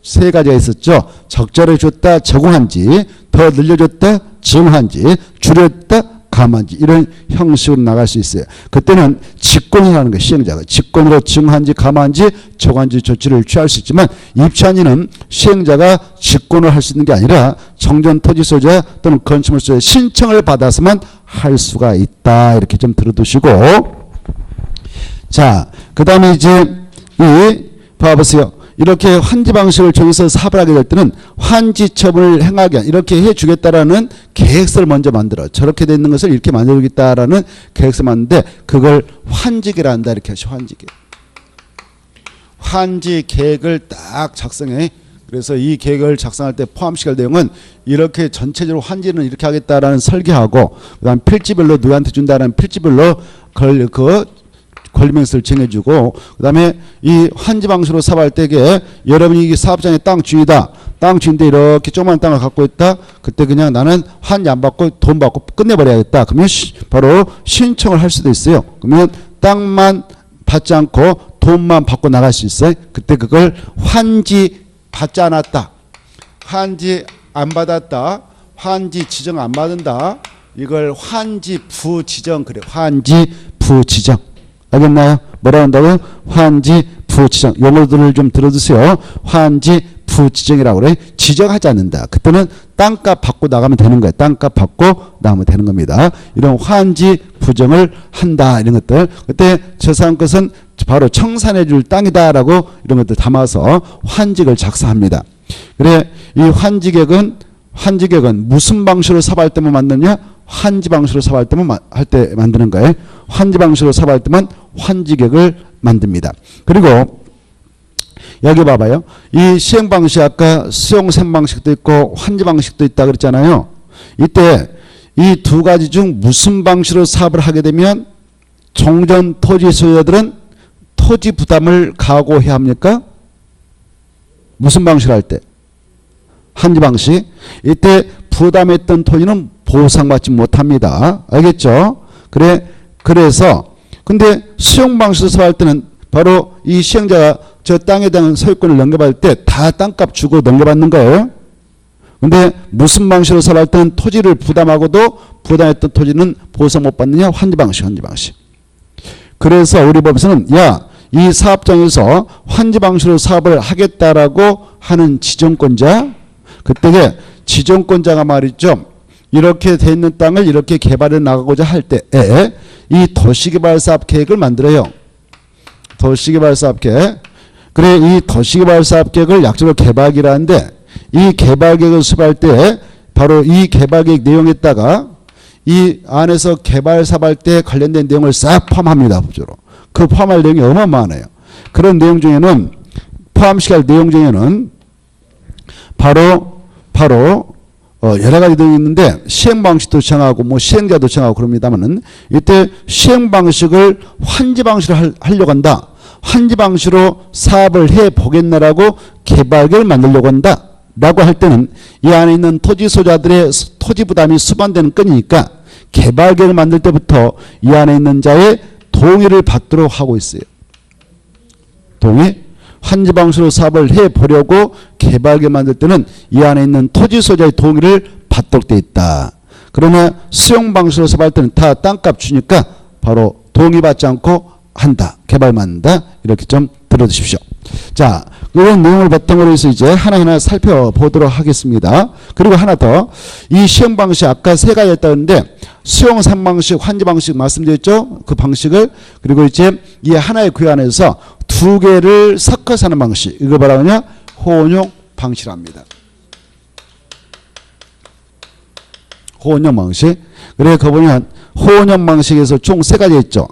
세 가지가 있었죠. 적절히 줬다 적응한지, 더 늘려줬다 증한지, 줄였다 감한지 이런 형식으로 나갈 수 있어요. 그때는 직권이라는 거예요. 시행자가 직권으로 증한지 감한지 적한지 조치를 취할 수 있지만 입천지는 시행자가 직권을 할 수 있는 게 아니라 정전 토지 소유자 또는 건축물 소유자 신청을 받아서만 할 수가 있다. 이렇게 좀 들어두시고 자, 그 다음에 이제 봐보세요. 이렇게 환지 방식을 정해서 사업을 하게 될 때는 환지 처분을 행하게 이렇게 해주겠다라는 계획서를 먼저 만들어. 저렇게 돼 있는 것을 이렇게 만들겠다라는 계획서를 만드는데 그걸 환지계라 한다. 이렇게 하죠. 환지계. 환지 계획을 딱 작성해. 그래서 이 계획을 작성할 때 포함시킬 내용은 이렇게 전체적으로 환지는 이렇게 하겠다라는 설계하고 그다음 필지별로 누구한테 준다라는 필지별로 권리명세를 정해주고 그 다음에 이 환지 방식으로 사업할 때에 여러분이 이 사업장의 땅 주인이다. 땅 주인인데 이렇게 조그만 땅을 갖고 있다. 그때 그냥 나는 환지 안 받고 돈 받고 끝내버려야겠다. 그러면 바로 신청을 할 수도 있어요. 그러면 땅만 받지 않고 돈만 받고 나갈 수 있어요. 그때 그걸 환지 받지 않았다. 환지 안 받았다. 환지 지정 안 받는다. 이걸 환지 부지정 그래. 환지 부지정. 알겠나요? 뭐라 한다고요? 환지 부지정. 용어들을 좀 들어주세요. 환지 부지정이라고 그래. 지정하지 않는다. 그때는 땅값 받고 나가면 되는 거예요. 땅값 받고 나가면 되는 겁니다. 이런 환지 부정을 한다. 이런 것들. 그때 저 사람 것은 바로 청산해 줄 땅이다라고 이런 것들 담아서 환직을 작성합니다. 그래 이 환지객은 무슨 방식으로 사업할 때만 만드냐? 환지 방식으로 사업할 때만 할 때 만드는 거예요. 환지 방식으로 사업할 때만 환지객을 만듭니다. 그리고 여기 봐봐요. 이 시행 방식 아까 수용생 방식도 있고 환지 방식도 있다 그랬잖아요. 이때 이 두 가지 중 무슨 방식으로 사업을 하게 되면 종전 토지 소유자들은 토지 부담을 각오해야 합니까? 무슨 방식을 할 때? 환지 방식. 이때 부담했던 토지는 보상받지 못합니다. 알겠죠? 그래서 근데 수용 방식으로 사업할 때는 바로 이 시행자가 저 땅에 대한 소유권을 넘겨받을 때 다 땅값 주고 넘겨받는 거예요. 근데 무슨 방식으로 사업할 때는 토지를 부담하고도 부담했던 토지는 보상 못 받느냐? 환지 방식. 그래서 우리 법에서는 이 사업장에서 환지 방식으로 사업을 하겠다라고 하는 지정권자, 그때 지정권자가 말이죠. 이렇게 돼 있는 땅을 이렇게 개발해 나가고자 할 때에 이 도시개발사업 계획을 만들어요. 도시개발사업 계획. 그래, 이 도시개발사업 계획을 약적으로 개발계획이라는데 이 개발계획을 수립할 때 바로 이 개발계획 내용에다가 이 안에서 개발사업할 때 관련된 내용을 싹 포함합니다. 법적으로. 그 포함할 내용이 어마어마하네요. 그런 내용 중에는 포함시킬 내용 중에는 바로 여러 가지 내용이 있는데 시행 방식도 정하고 뭐 시행자도 정하고 그럽니다만은 이때 시행 방식을 환지 방식으로 하려고 한다. 환지 방식으로 사업을 해 보겠나라고 개발계획을 만들려고 한다. 라고 할 때는 이 안에 있는 토지 소유자들의 토지 부담이 수반되는 건이니까 개발계획을 만들 때부터 이 안에 있는 자의 동의를 받도록 하고 있어요. 동의? 환지 방식으로 사업을 해보려고 개발계획 만들 때는 이 안에 있는 토지 소유자의 동의를 받도록 돼 있다. 그러나 수용 방식으로 사업할 때는 다 땅값 주니까 바로 동의받지 않고 한다. 개발만 한다. 이렇게 좀 들어주십시오. 자, 이런 내용을 바탕으로 해서 이제 하나하나 살펴보도록 하겠습니다. 그리고 하나 더, 이 시행 방식 아까 세 가지 했다는데 수용 3방식, 환지 방식 말씀드렸죠? 그 방식을. 그리고 이제 이 하나의 구역 안에서 두 개를 섞어서 하는 방식. 이거 뭐라고 하냐? 혼용 방식이랍니다. 혼용 방식. 그래, 그 보면 혼용 방식에서 총 세 가지 있죠.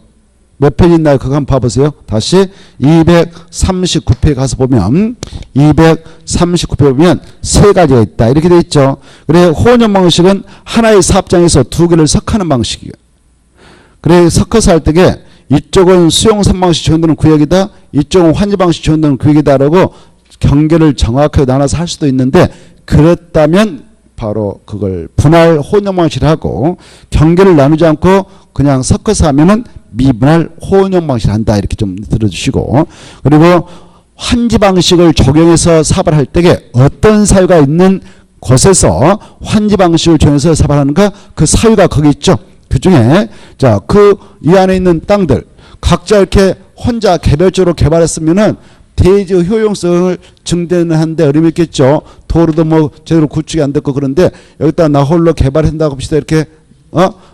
몇 페이지 있나요? 그거 한번 봐보세요. 다시 239페이지 가서 보면 239페이지 보면 세 가지가 있다. 이렇게 돼 있죠. 그래, 혼용 방식은 하나의 사업장에서 두 개를 섞는 방식이에요. 그래, 섞어서 할 때에 이쪽은 수용 3방식 지원되는 구역이다. 이쪽은 환지 방식 지원되는 구역이다라고 경계를 정확하게 나눠서 할 수도 있는데 그렇다면 바로 그걸 분할 혼용 방식을 하고 경계를 나누지 않고 그냥 섞어서 하면은 미분할 혼용 방식을 한다. 이렇게 좀 들어주시고, 그리고 환지 방식을 적용해서 사업을 할 때에 어떤 사유가 있는 곳에서 환지 방식을 적용해서 사업을 하는가? 그 사유가 거기 있죠. 그 중에 자, 그 이 안에 있는 땅들 각자 이렇게 혼자 개별적으로 개발했으면은 대지 효용성을 증대하는데 어려움이 있겠죠. 도로도 뭐 제대로 구축이 안 됐고 그런데 여기다 나 홀로 개발한다고 합시다. 이렇게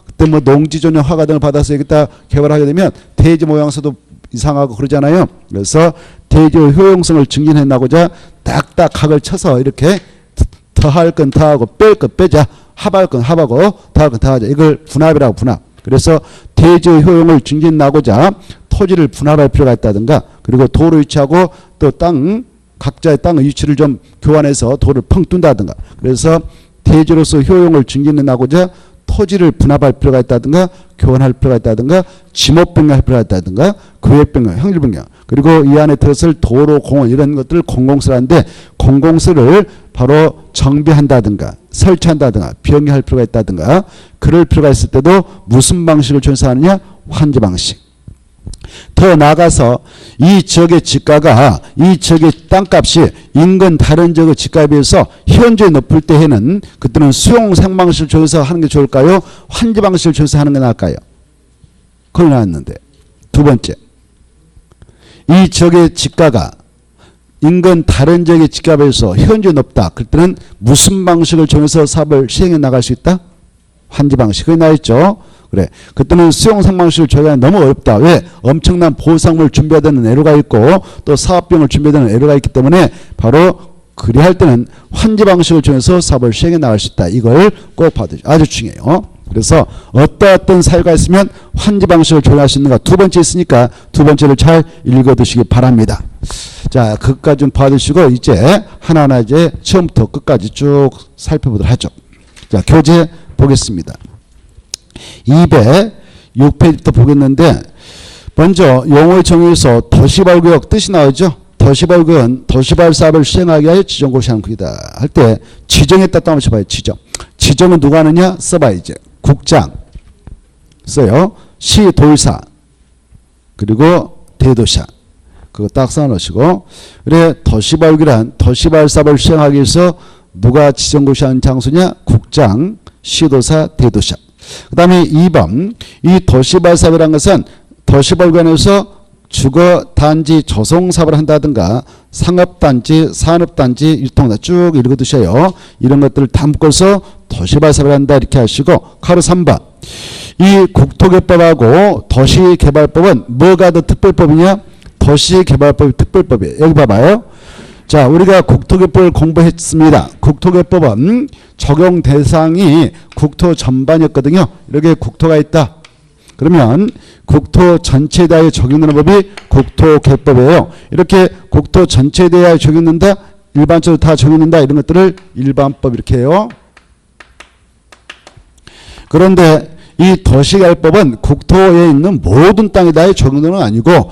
그때 뭐 농지존의 허가 등을 받아서 여기다 개발하게 되면 대지 모양새도 이상하고 그러잖아요. 그래서 대지 효용성을 증진해 나고자 딱딱 각을 쳐서 이렇게 더할 건 더하고 뺄 건 빼자. 합할 건 합하고 더할 건 더하자. 이걸 분합이라고 분합. 그래서 대지 효용을 증진 나고자 토지를 분할할 필요가 있다든가, 그리고 도로 위치하고 또 땅 각자의 땅의 위치를 좀 교환해서 도를 펑 둔다든가, 그래서 대지로서 효용을 증진해 나고자 토지를 분합할 필요가 있다든가, 교환할 필요가 있다든가, 지목 변경할 필요가 있다든가, 구역 변경, 형질 변경, 그리고 이 안에 들어설 도로, 공원 이런 것들을 공공시설하는데 공공시설을 바로 정비한다든가 설치한다든가 변경할 필요가 있다든가, 그럴 필요가 있을 때도 무슨 방식을 준수하느냐? 환지 방식. 더 나아가서 이 지역의 집가가 이 지역의 땅값이 인근 다른 지역의 집가에 비해서 현저히 높을 때에는 그때는 수용 생방식을 적용해서 하는 게 좋을까요? 환지 방식을 적용해서 하는 게 나을까요? 그걸 나왔는데, 두 번째, 이 지역의 집가가 인근 다른 지역의 집가에 비해서 현저히 높다. 그때는 무슨 방식을 적용해서 사업을 시행해 나갈 수 있다? 환지 방식이 나와있죠. 그래, 그때는 수용 상방식을 적용하기 너무 어렵다. 왜? 엄청난 보상을 준비해야 되는 애로가 있고 또 사업비용을 준비해야 되는 애로가 있기 때문에 바로 그리할 때는 환지 방식을 적용해서 사업을 시행해 나갈 수 있다. 이걸 꼭 봐두죠. 아주 중요해요. 그래서 어떤 사유가 있으면 환지 방식을 적용할 수 있는가? 두 번째 있으니까 두 번째를 잘 읽어두시기 바랍니다. 자, 그것까지 좀 봐두시고 이제 하나하나 이제 처음부터 끝까지 쭉 살펴보도록 하죠. 자, 교재 보겠습니다. 206페이지부터 보겠는데, 먼저 용어의 정의에서 도시개발구역 뜻이 나오죠. 도시개발구역은 도시개발 사업을 시행하기 위하여 지정고시 하는 구역이다 할 때 지정했다 또 한번 쳐봐요. 지정은 누가 하느냐? 써봐야지. 국장 써요. 시도의사 그리고 대도시사. 그거 딱 써놓으시고. 그래, 도시발기란 도시발 사업을 시행하기 위해서 누가 지정고시한 장소냐? 국장, 시도사, 대도시장. 그 다음에 2번, 이 도시발 사업이라는 것은 도시발관에서 주거단지 조성사업을 한다든가 상업단지, 산업단지, 유통단지 쭉 읽어두셔요. 이런 것들을 다 묶어서 도시발 사업을 한다 이렇게 하시고. 가로 3번, 이 국토개법하고 도시개발법은 뭐가 더 특별법이냐? 도시개발법이 특별법이에요. 여기 봐봐요. 자, 우리가 국토개법을 공부했습니다. 국토개법은 적용 대상이 국토 전반이었거든요. 이렇게 국토가 있다. 그러면 국토 전체에 대하여 적용되는 법이 국토개법이에요. 이렇게 국토 전체에 대하여 적용된다, 일반적으로 다 적용된다, 이런 것들을 일반법 이렇게 해요. 그런데 이 도시개발법은 국토에 있는 모든 땅에 대하여 적용되는 건 아니고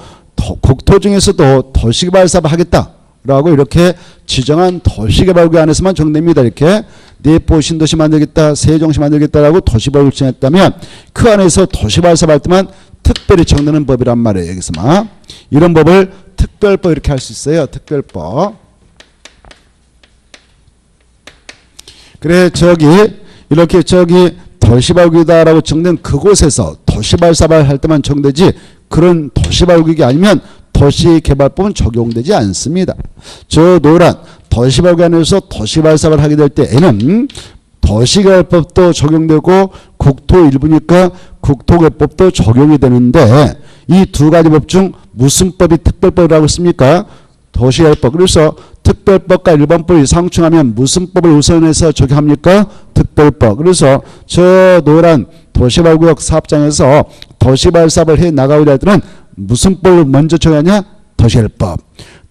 국토 중에서도 도시개발 사업을 하겠다라고 이렇게 지정한 도시개발구역 안에서만 적용됩니다. 이렇게 내포 신도시 만들겠다, 세종시 만들겠다라고 도시개발구역 지정했다면 그 안에서 도시개발 사업 할 때만 특별히 적용되는 법이란 말이에요. 여기서만 이런 법을 특별법 이렇게 할 수 있어요. 특별법. 그래, 이렇게 도시발구역이다라고 적는 그곳에서 도시발 사업을 할 때만 적용되지, 그런 도시발구역이 아니면 도시개발법은 적용되지 않습니다. 저 노란 도시발구역 안에서 도시발 사업을 하게 될 때에는 도시개발법도 적용되고 국토 일부니까 국토개법도 적용이 되는데, 이 두 가지 법 중 무슨 법이 특별법이라고 했습니까? 도시개발법. 그래서 특별법과 일반법이 상충하면 무슨 법을 우선해서 적용합니까? 특별법. 그래서 저 노란 도시발구역 사업장에서 도시발 사업을 해 나가고자 할 때는 무슨 법을 먼저 적용하냐? 도시개발법.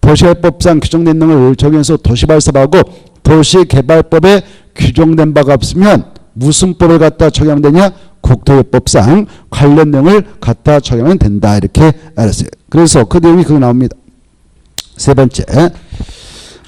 도시개발법상 규정된 내용을 적용해서 도시발 사업하고 도시개발법에 규정된 바가 없으면 무슨 법을 갖다 적용하면 되냐? 국토개법상 관련 내용을 갖다 적용하면 된다. 이렇게 알았어요. 그래서 그 내용이 그거 나옵니다. 세 번째.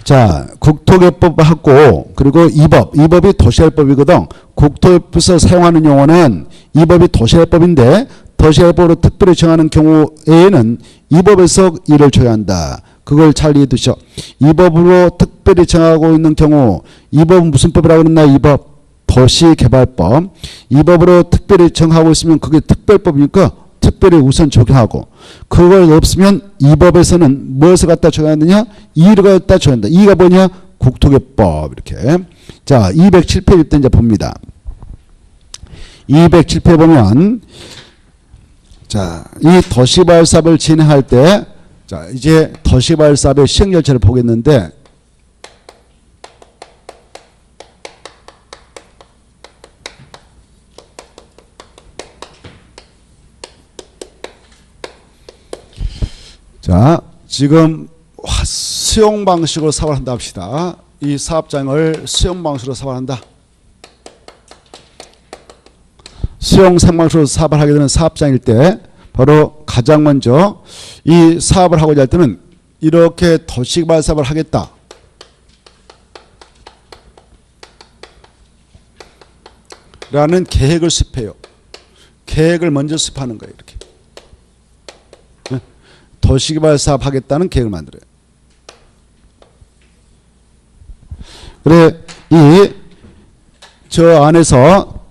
자, 국토개법하고 그리고 이 법이 도시개발법이거든. 국토개법에서 사용하는 용어는 이 법이 도시개발법인데 도시개발법으로 특별히 정하는 경우에는 이 법에서 이를 적용한다. 그걸 잘 이해해 두셔. 이 법으로 특별히 정하고 있는 경우, 이 법은 무슨 법이라고 그랬나? 이 법 도시개발법. 이 법으로 특별히 정하고 있으면 그게 특별법이니까 특별히 우선 적용하고, 그걸 없으면 이 법에서는 무엇을 갖다 적용하느냐? 이를 갖다 적용한다. 이가 뭐냐? 국토개법. 이렇게. 자, 207페이지 때 이제 봅니다. 207페이지 보면, 자, 이 도시발 사업을 진행할 때, 자, 이제 도시발 사업의 시행 절차를 보겠는데, 자, 지금 수용 방식으로 사업을 한다 합시다. 이 사업장을 수용 방식으로 사업을 한다. 수용 생방식으로 사업을 하게 되는 사업장일 때 바로 가장 먼저 이 사업을 하고자 할 때는 이렇게 도시개발 사업을 하겠다. 라는 계획을 수립해요. 계획을 먼저 수립하는 거예요. 이렇게. 도시개발 사업 하겠다는 계획을 만들어요. 그래, 저 안에서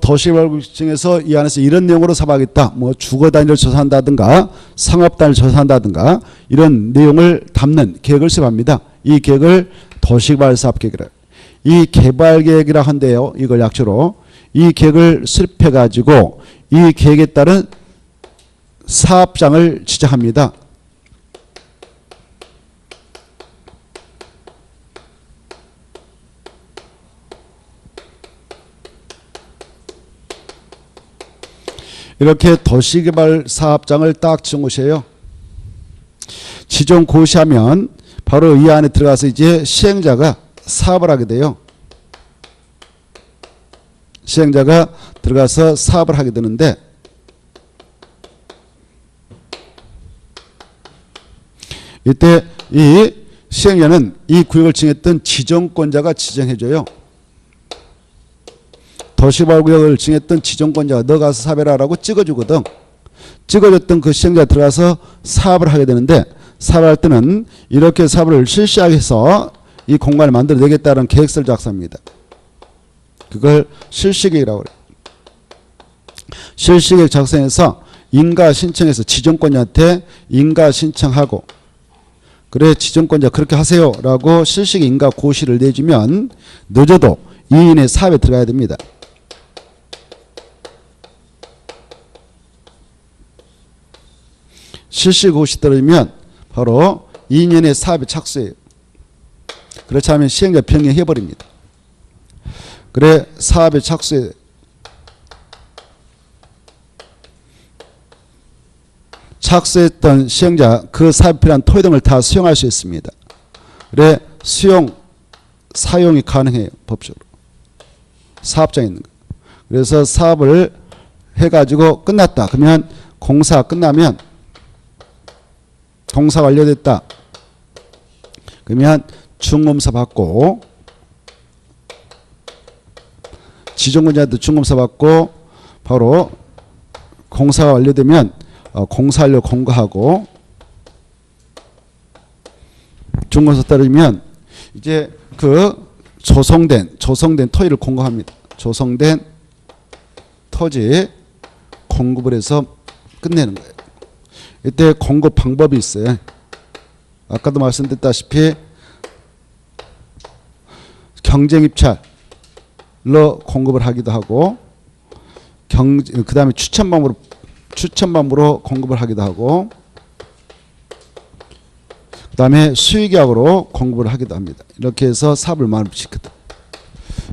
도시개발구역청에서 이 안에서 이런 내용으로 사업하겠다. 뭐 주거 단지를 조사한다든가 상업 단지를 조사한다든가 이런 내용을 담는 계획을 수립합니다. 이 계획을 도시개발 사업 계획이라. 이 개발 계획이라 한대요. 이걸 약초로 이 계획을 수립해 가지고 이 계획에 따른 사업장을 지정합니다. 이렇게 도시개발 사업장을 딱 지정고시해요. 지정고시하면 바로 이 안에 들어가서 이제 시행자가 사업을 하게 돼요. 시행자가 들어가서 사업을 하게 되는데, 이때 이 시행자는 이 구역을 지정했던 지정권자가 지정해줘요. 도시개발구역을 지정했던 지정권자가 너 가서 사업해라라고 찍어주거든. 찍어줬던 그 시행자가 들어가서 사업을 하게 되는데, 사업할 때는 이렇게 사업을 실시하게 해서 이 공간을 만들어내겠다는 계획서를 작성합니다. 그걸 실시계획이라고 그래요. 실시계획 작성해서 인가 신청해서 지정권자한테 인가 신청하고, 그래 지정권자 그렇게 하세요 라고 실시계획 인가 고시를 내주면 늦어도 2년 내 사업에 들어가야 됩니다. 실시계획 고시 떨어지면 바로 2년의 사업에 착수해요. 그렇지 않으면 시행자 병행해버립니다. 그래 사업에 착수해. 착수했던 시행자 그 사업에 필요한 토지 등을 다 수용할 수 있습니다. 그래 사용이 가능해요. 법적으로. 사업장에 있는 거. 그래서 사업을 해가지고 끝났다. 그러면 공사 끝나면 공사 완료됐다. 그러면 중검사 받고 지정권자한테 중검사 받고 바로 공사가 완료되면 공사 완료 공고하고 중검사 따르면 이제 그 조성된 토지를 공고합니다. 조성된 토지 공급을 해서 끝내는 거예요. 이때 공급 방법이 있어요. 아까도 말씀드렸다시피 경쟁 입찰로 공급을 하기도 하고, 그 다음에 추천 방법으로 공급을 하기도 하고, 그 다음에 수의계약으로 공급을 하기도 합니다. 이렇게 해서 사업을 마무리시켰다.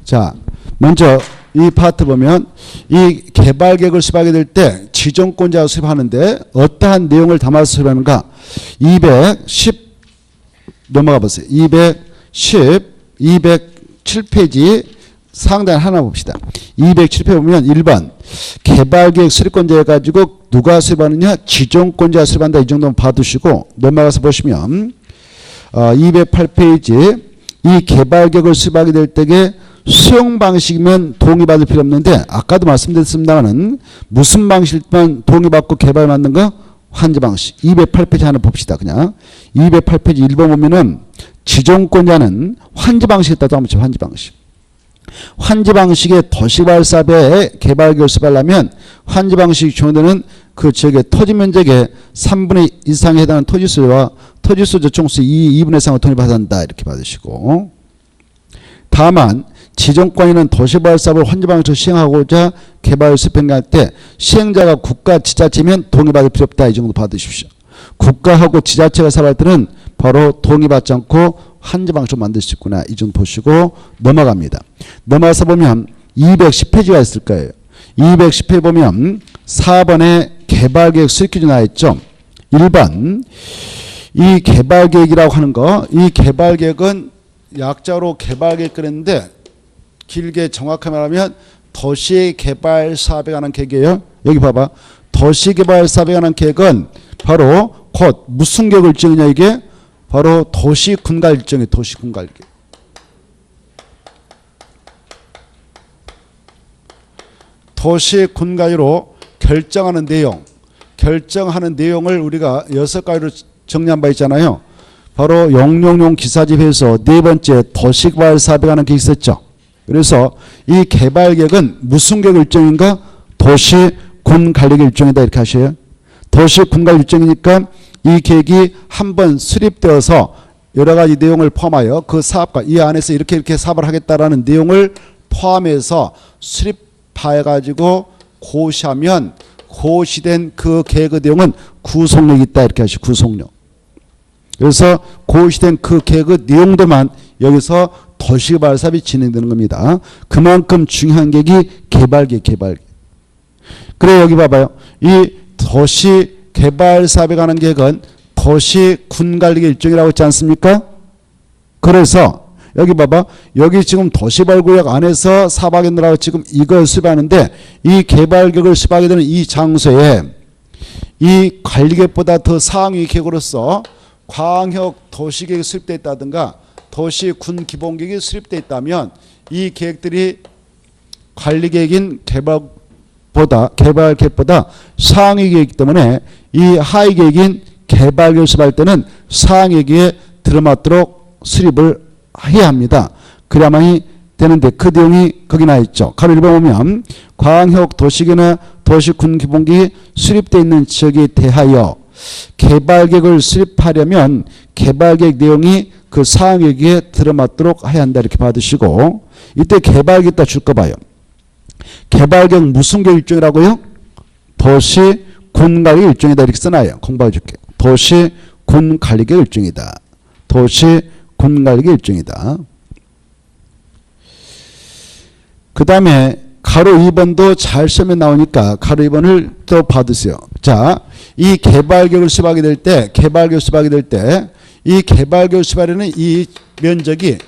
자, 먼저 이 파트 보면 이 개발 계획을 수립하게 될 때 지정권자가 수립하는데 어떠한 내용을 담아서 수립하는가? 210 넘어가 보세요. 207페이지 상단 하나 봅시다. 207페이지 보면 1번 개발계획 수립권자 가지고 누가 수립하느냐? 지정권자가 수립한다. 이 정도만 봐두시고 넘어가서 보시면 208페이지 이 개발계획을 수립하게 될 때에 수용 방식이면 동의받을 필요 없는데 아까도 말씀드렸습니다만은 무슨 방식이면 동의받고 개발 만든 거? 환지 방식. 208페이지 하나 봅시다. 그냥 208페이지 1번 보면은 지정권자는 환지 방식에 따라 한번 환지 방식. 환지 방식의 도시개발 사업의 개발계획을 수립하려면 환지 방식이 적용되는 그 지역의 토지 면적의 3분의 2 이상에 해당하는 토지수와 토지수 저총수 2분의 3을 동의받아야 한다. 이렇게 받으시고, 다만 지정권인은 도시개발 사업을 환지 방식으로 시행하고자 개발을 수행할 때 시행자가 국가 지자체면 동의받을 필요 없다. 이 정도 받으십시오. 국가하고 지자체가 사업할 때는 바로 동의받지 않고 환지 방식으로 만들 수 있구나. 이 정도 보시고 넘어갑니다. 넘어가서 보면 210페이지가 있을 거예요. 210페이지 보면 4번에 개발계획 수립기준 나와 있죠. 1번 이 개발계획이라고 하는 거, 이 개발계획은 약자로 개발계획 그랬는데 길게 정확하게 말하면 도시개발사업에 관한 계획이에요. 여기 봐봐. 도시개발사업에 관한 계획은 바로 곧 무슨 계획을 지으냐, 이게 바로 도시군갈 일정이에요. 도시군갈 계획. 도시군가로 결정하는 내용을 우리가 6가지로 정리한 바 있잖아요. 바로 용용용 기사집에서 네 번째 도시개발 사업에 관한 계획이 있었죠. 그래서 이 개발계획은 무슨 계획 일정인가? 도시군관리 일정이다. 이렇게 하셔요. 도시군관리 일정이니까 이 계획이 한번 수립되어서 여러 가지 내용을 포함하여 그 사업과 이 안에서 이렇게 사업을 하겠다라는 내용을 포함해서 수립해가지고 고시하면 고시된 그 계획의 내용은 구속력이 있다. 이렇게 하시고 구속력. 그래서 고시된 그 계획의 내용들만 여기서 도시개발 사업이 진행되는 겁니다. 그만큼 중요한 계획이 개발계획. 그래 여기 봐봐요. 이 도시개발 사업에 관한 계획은 도시군관리 일정이라고 했지 않습니까? 그래서 여기 봐봐. 여기 지금 도시개발구역 안에서 사업하겠느라고 지금 이걸 수립하는데 이 개발계획을 수립하게 되는 이 장소에 이 관리계획보다 더 상위 계획으로서 광역 도시계획이 수립되어 있다든가 도시군 기본계획이 수립되어 있다면 이 계획들이 관리계획인 개발계획보다 상위 계획이기 때문에 이 하위 계획인 개발계획을 수립할 때는 사항여기에 들어맞도록 수립을 해야 합니다. 그래야만이 되는데 그 내용이 거기 나 있죠. 가로 1번 보면 광역 도시계나 도시군 기본계획이 수립되어 있는 지역에 대하여 개발계획을 수립하려면 개발계획 내용이 그 사항여기에 들어맞도록 해야 한다 이렇게 받으시고, 이때 개발계획 딱 줄 거 봐요. 개발계획 무슨 계획 일종이라고요? 도시군관리 일종이다 이렇게 써놔요. 공부해 줄게. 도시군관리계획 일종이다. 도시군관리계획 일종이다. 그 다음에 가로 2번도 잘 쓰면 나오니까 가로 2번을 또 받으세요. 자, 이 개발계획을 수립하게 될 때, 이 개발계획을 수립하려는 이 면적이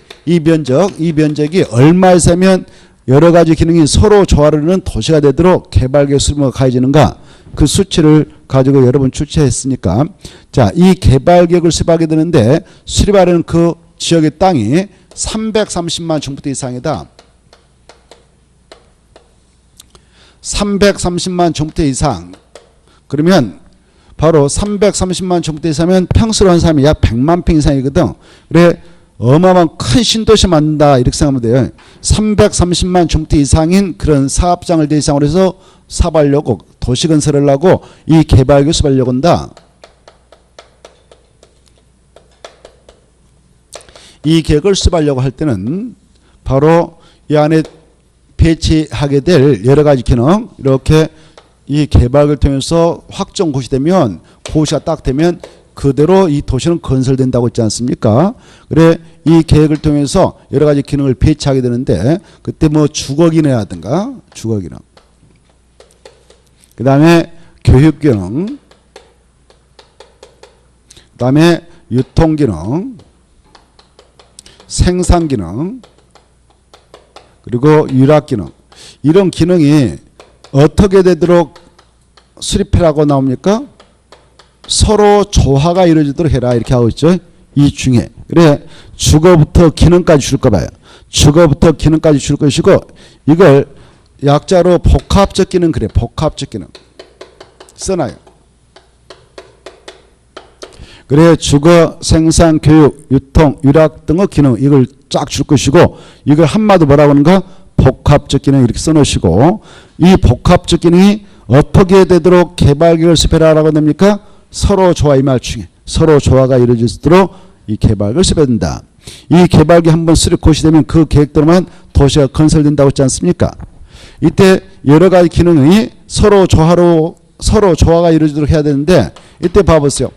얼마 이상이면 여러 가지 기능이 서로 조화르는 도시가 되도록 개발계획 수립을 가해지는가, 그 수치를 가지고 여러분 출제했으니까, 자, 이 개발계획을 수립하게 되는데 수립하려는 그 지역의 땅이 330만 제곱미터 이상이다. 330만 제곱미터 이상. 그러면 바로 330만 제곱미터 이상이면 평수로 한 사람이 약 100만 평 이상이거든. 그래 어마어마한 큰 신도시 만든다 이렇게 생각하면 돼요. 330만 제곱미터 이상인 그런 사업장을 대상으로 해서 사업하려고, 도시건설을 하고 이 개발계획을 수립하려고 한다. 이 계획을 수립하려고 할 때는 바로 이 안에 배치하게 될 여러 가지 기능, 이렇게 이 개발을 통해서 확정 고시되면, 고시가 딱 되면 그대로 이 도시는 건설된다고 했지 않습니까? 그래 이 계획을 통해서 여러 가지 기능을 배치하게 되는데, 그때 뭐 주거기능이라든가, 주거기능, 그 다음에 교육기능, 그 다음에 유통기능, 생산기능, 그리고 유락기능, 이런 기능이 어떻게 되도록 수립해라고 나옵니까? 서로 조화가 이루어지도록 해라 이렇게 하고 있죠. 이 중에. 그래 주거부터 기능까지 줄 거 봐요. 주거부터 기능까지 줄 것이고, 이걸 약자로 복합적 기능, 그래 복합적 기능 써놔요. 그래 주거, 생산, 교육, 유통, 유락 등의 기능, 이걸 쫙 줄 것이고, 이걸 한마디 뭐라고 하는가? 복합적 기능 이렇게 써놓으시고, 이 복합적 기능이 어떻게 되도록 개발계획을 수립하라고 합니까? 서로 조화, 이 말 중에 서로 조화가 이루어질 수 있도록 이 개발계획을 수립해야 된다. 이 개발계획 한번 수립 고시되면 그 계획대로만 도시가 건설된다고 했지 않습니까? 이때 여러 가지 기능이 서로 조화가 이루어지도록 해야 되는데, 이때 봐보세요.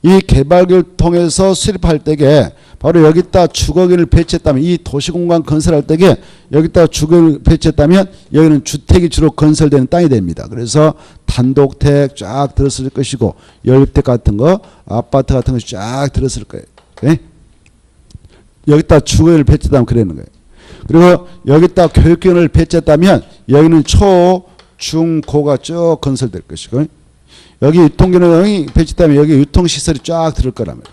이 개발계획을 통해서 수립할 때에 바로 여기다 주거기를 배치했다면, 이 도시공간 건설할 때에 여기다 주거기를 배치했다면 여기는 주택이 주로 건설되는 땅이 됩니다. 그래서 단독택 쫙 들었을 것이고, 연립택 같은 거, 아파트 같은 거 쫙 들었을 거예요. 네? 여기다 주거기를 배치했다면 그러는 거예요. 그리고 여기다 교육기능을 배치했다면 여기는 초, 중, 고가 쭉 건설될 것이고, 여기 유통기능이 배치되면 여기 유통시설이 쫙 들을 거라면,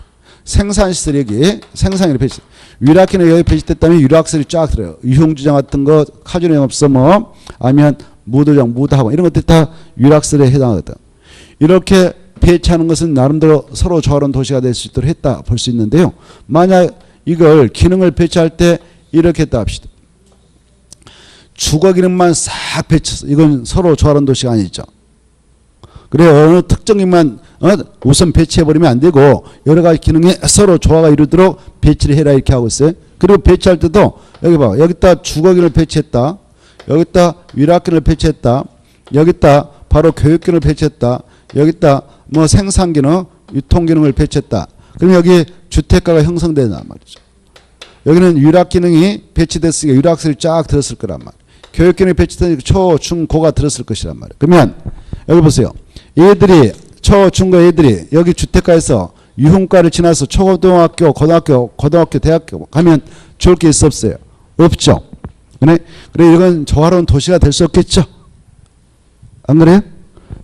생산시설이 여기 생산이 배치, 유락기능이 여기 배치됐다면 유락시설이 쫙 들어요. 유흥주점 같은 거, 카지노 영업소 뭐, 아니면 무도장, 무도학원 이런 것들이 다 유락시설에 해당하거든. 이렇게 배치하는 것은 나름대로 서로 조화로운 도시가 될 수 있도록 했다 볼 수 있는데요. 만약 이걸 기능을 배치할 때 이렇게 했다 합시다. 주거기능만 싹 배치해서, 이건 서로 조화로운 도시가 아니죠. 그래 어느 특정인만 우선 배치해버리면 안 되고, 여러 가지 기능에 서로 조화가 이루도록 배치를 해라 이렇게 하고 있어요. 그리고 배치할 때도 여기 봐, 여기다 주거기능을 배치했다, 여기다 유락기능을 배치했다, 여기다 바로 교육기능을 배치했다, 여기다 뭐 생산기능, 유통기능을 배치했다. 그럼 여기 주택가가 형성된단 말이죠. 여기는 유락기능이 배치됐으니까 유락설이 쫙 들었을 거란 말이에요. 교육기능이 배치되니까 초, 중, 고가 들었을 것이란 말이에요. 그러면 여기 보세요. 얘들이 초, 중고 애들이 여기 주택가에서 유흥과를 지나서 초고등학교, 고등학교, 대학교 가면 좋을 게 있어 없어요? 없죠. 그래 이건 조화로운 도시가 될 수 없겠죠. 안 그래요?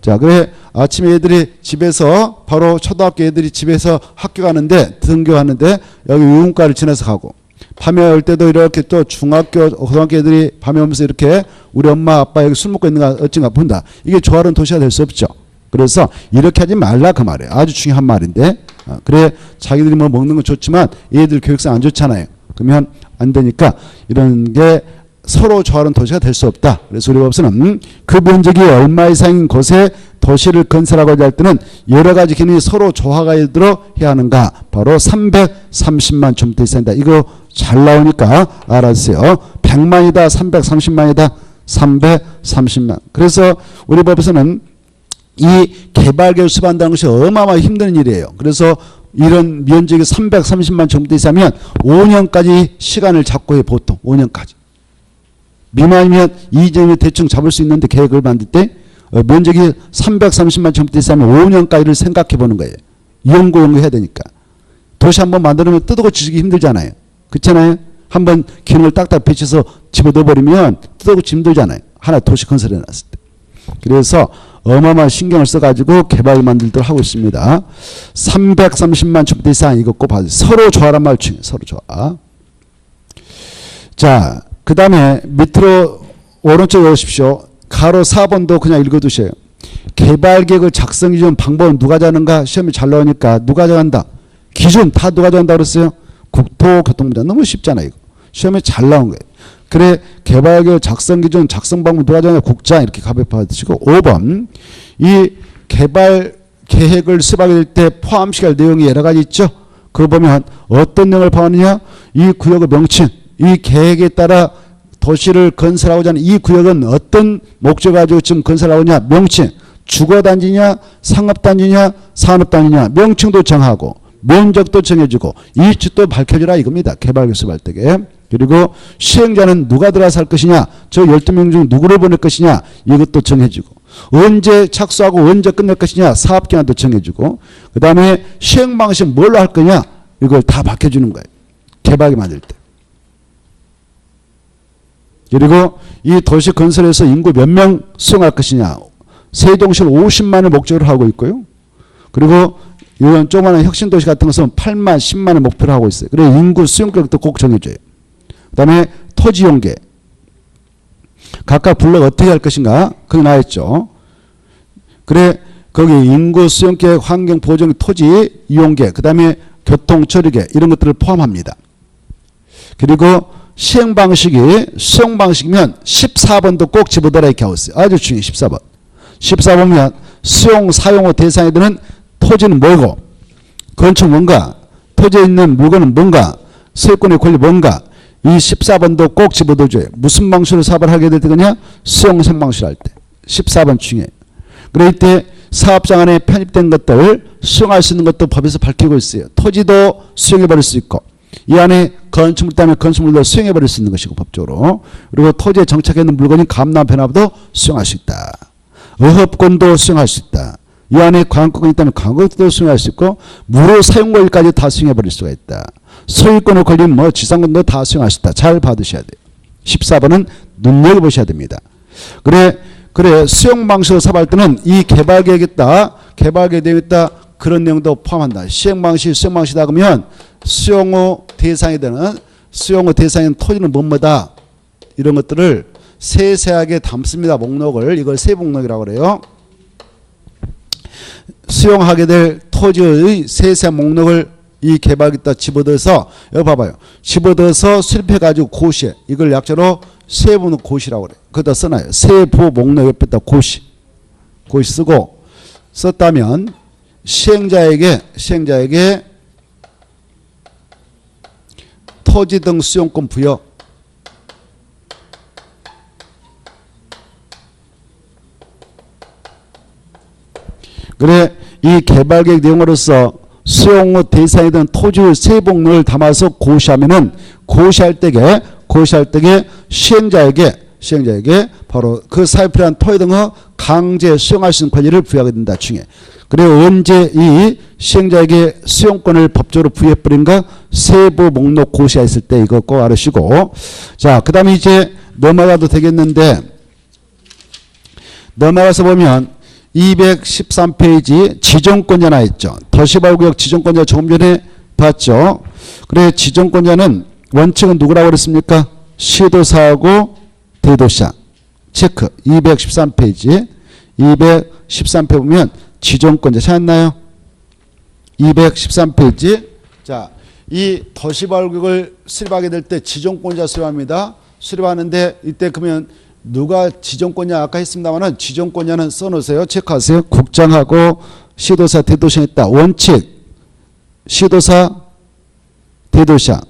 자, 그래 아침에 애들이 집에서 바로 초등학교 애들이 집에서 학교 가는데, 등교하는데 여기 유흥과를 지나서 가고, 밤에 올 때도 이렇게 또 중학교, 고등학교 애들이 밤에 오면서 이렇게 우리 엄마 아빠 여기 술 먹고 있는 거 어쩐가 본다. 이게 조화로운 도시가 될 수 없죠. 그래서 이렇게 하지 말라 그 말이에요. 아주 중요한 말인데 그래 자기들이 뭐 먹는 건 좋지만 얘들 교육상 안 좋잖아요. 그러면 안 되니까 이런 게 서로 좋아하는 도시가 될 수 없다. 그래서 우리 법에서는 그 면적이 얼마 이상인 곳에 도시를 건설하고자 할 때는 여러 가지 기능이 서로 조화가 들어 해야 하는가. 바로 330만 제곱미터 이상이다. 이거 잘 나오니까 알았어요. 100만이다 330만이다 330만. 그래서 우리 법에서는 이 개발계획 수반한다는 것이 어마어마하게 힘든 일이에요. 그래서 이런 면적이 330만 제곱미터 이상이면 5년까지 시간을 잡고 해. 보통 5년까지. 미만이면 이전에 대충 잡을 수 있는데 계획을 만들 때 면적이 330만 제곱미터 이상이면 5년까지를 생각해 보는 거예요. 연구해야 되니까. 도시 한번 만들면 뜯고 지기 힘들잖아요. 그렇잖아요. 한번 기능을 딱딱 배치해서 집어넣어버리면 뜯고 힘들잖아요. 하나 도시 건설해 놨을 때. 그래서 어마어마한 신경을 써가지고 개발을 만들도록 하고 있습니다. 330만 제곱미터 이상 이거 꼭 봐주세요. 서로 좋아란 말 중에 서로 좋아. 자, 그 다음에 밑으로 오른쪽에 오십시오. 가로 4번도 그냥 읽어두셔요. 개발계획을 작성 기준 방법은 누가 정하는가? 시험이 잘 나오니까 누가 정한다? 기준 다 누가 정한다 그랬어요? 국토교통부장. 너무 쉽잖아요. 이거. 시험에 잘 나온 거예요. 그래 개발계획 작성 기준 작성 방법 누가 정하냐? 국장. 이렇게 가볍게 받으시고 5번 이 개발 계획을 수립하게 될 때 포함시켜야 할 내용이 여러 가지 있죠. 그거 보면 어떤 내용을 포함하느냐? 이 구역의 명칭 이 계획에 따라 도시를 건설하고자 하는 이 구역은 어떤 목적을 가지고 지금 건설하고냐? 명칭. 주거단지냐? 상업단지냐? 산업단지냐? 명칭도 정하고 면적도 정해주고 이치도 밝혀주라 이겁니다. 개발계획 수립할 때게. 그리고 시행자는 누가 들어가서 할 것이냐? 저 12명 중 누구를 보낼 것이냐? 이것도 정해주고 언제 착수하고 언제 끝낼 것이냐? 사업기간도 정해주고 그 다음에 시행 방식 뭘로 할 거냐? 이걸 다 밝혀주는 거예요. 개발계 만들 때. 그리고 이 도시 건설에서 인구 몇 명 수용할 것이냐. 세종시는 50만을 목적으로 하고 있고요. 그리고 이런 조그마한 혁신도시 같은 것은 8만, 10만을 목표로 하고 있어요. 그래서 인구 수용격도 꼭 정해줘요. 그 다음에 토지 이용계. 각각 블록 어떻게 할 것인가. 그게 나왔죠. 그래 거기 인구 수용계획, 환경 보정, 토지 이용계, 그 다음에 교통 처리계 이런 것들을 포함합니다. 그리고 시행 방식이 수용 방식이면 14번도 꼭 집어넣어라 이렇게 하고 있어요. 아주 중요해요. 14번. 14번이면 수용 사용 후 대상이 되는 토지는 뭐고 건축 뭔가 토지에 있는 물건은 뭔가 소유권의 권리 뭔가 이 14번도 꼭 집어넣어줘요. 무슨 방식으로 사업을 하게 될 거냐? 수용 생방식으로 할 때. 14번 중요해요. 그럴 때 사업장 안에 편입된 것들 수용할 수 있는 것도 법에서 밝히고 있어요. 토지도 수용해버릴 수 있고 이 안에 건축물 때문에 건축물도 수용해버릴 수 있는 것이고 법적으로. 그리고 토지에 정착해 있는 물건이 감납 변화도 수용할 수 있다. 의협권도 수용할 수 있다. 이 안에 관광권이 있다면 관광권도 수용할 수 있고 무료 사용 권리까지 다 수용해버릴 수가 있다. 소유권을 걸린 뭐 지상권도 다 수용할 수 있다. 잘 받으셔야 돼요. 14번은 눈여겨보셔야 됩니다. 그래 수용 방식으로 사업할 때는 이 개발계획 있다. 개발계획 되어 있다. 그런 내용도 포함한다. 시행 방식, 수용 방식이다 그러면 수용 후 대상이 되는 토지는 뭐뭐다. 이런 것들을 세세하게 담습니다. 목록을. 이걸 세목록이라고 그래요. 수용하게 될 토지의 세세한 목록을 이 개발기다 집어넣어서 여기 봐봐요. 집어넣어서 수립해가지고 고시해. 이걸 약자로 세부 고시라고 그래요. 거기다 써놔요. 세부 목록 옆에다 고시 쓰고 썼다면 시행자에게 토지 등 수용권 부여. 그래 이 개발계획 내용으로서 수용 후 대상이 된 토지의 세목록을 담아서 고시하면은 고시할 때게 시행자에게 바로 그 사업에 필요한 토지 등을 강제 수용할 수 있는 권리를 부여하게 된다. 중에. 그래 언제 이 시행자에게 수용권을 법적으로 부여해버린가? 세부 목록 고시했을 때 이거 꼭 알으시고. 자, 그 다음에 이제 넘어가도 되겠는데 넘어가서 보면 213페이지 지정권자 나있죠. 도시발구역 지정권자 조금 전에 봤죠. 그래 지정권자는 원칙은 누구라고 그랬습니까? 시도사하고 대도시장. 체크. 213페이지. 213페이지 보면 지정권자 찾았나요? 213페이지. 자, 이 도시개발구역을 수립하게 될 때 지정권자 수립합니다. 수립하는데 이때 그러면 누가 지정권자 아까 했습니다만은 지정권자는 써놓으세요. 체크하세요. 국장하고 시도사, 대도시장 있다. 원칙 시도사, 대도시장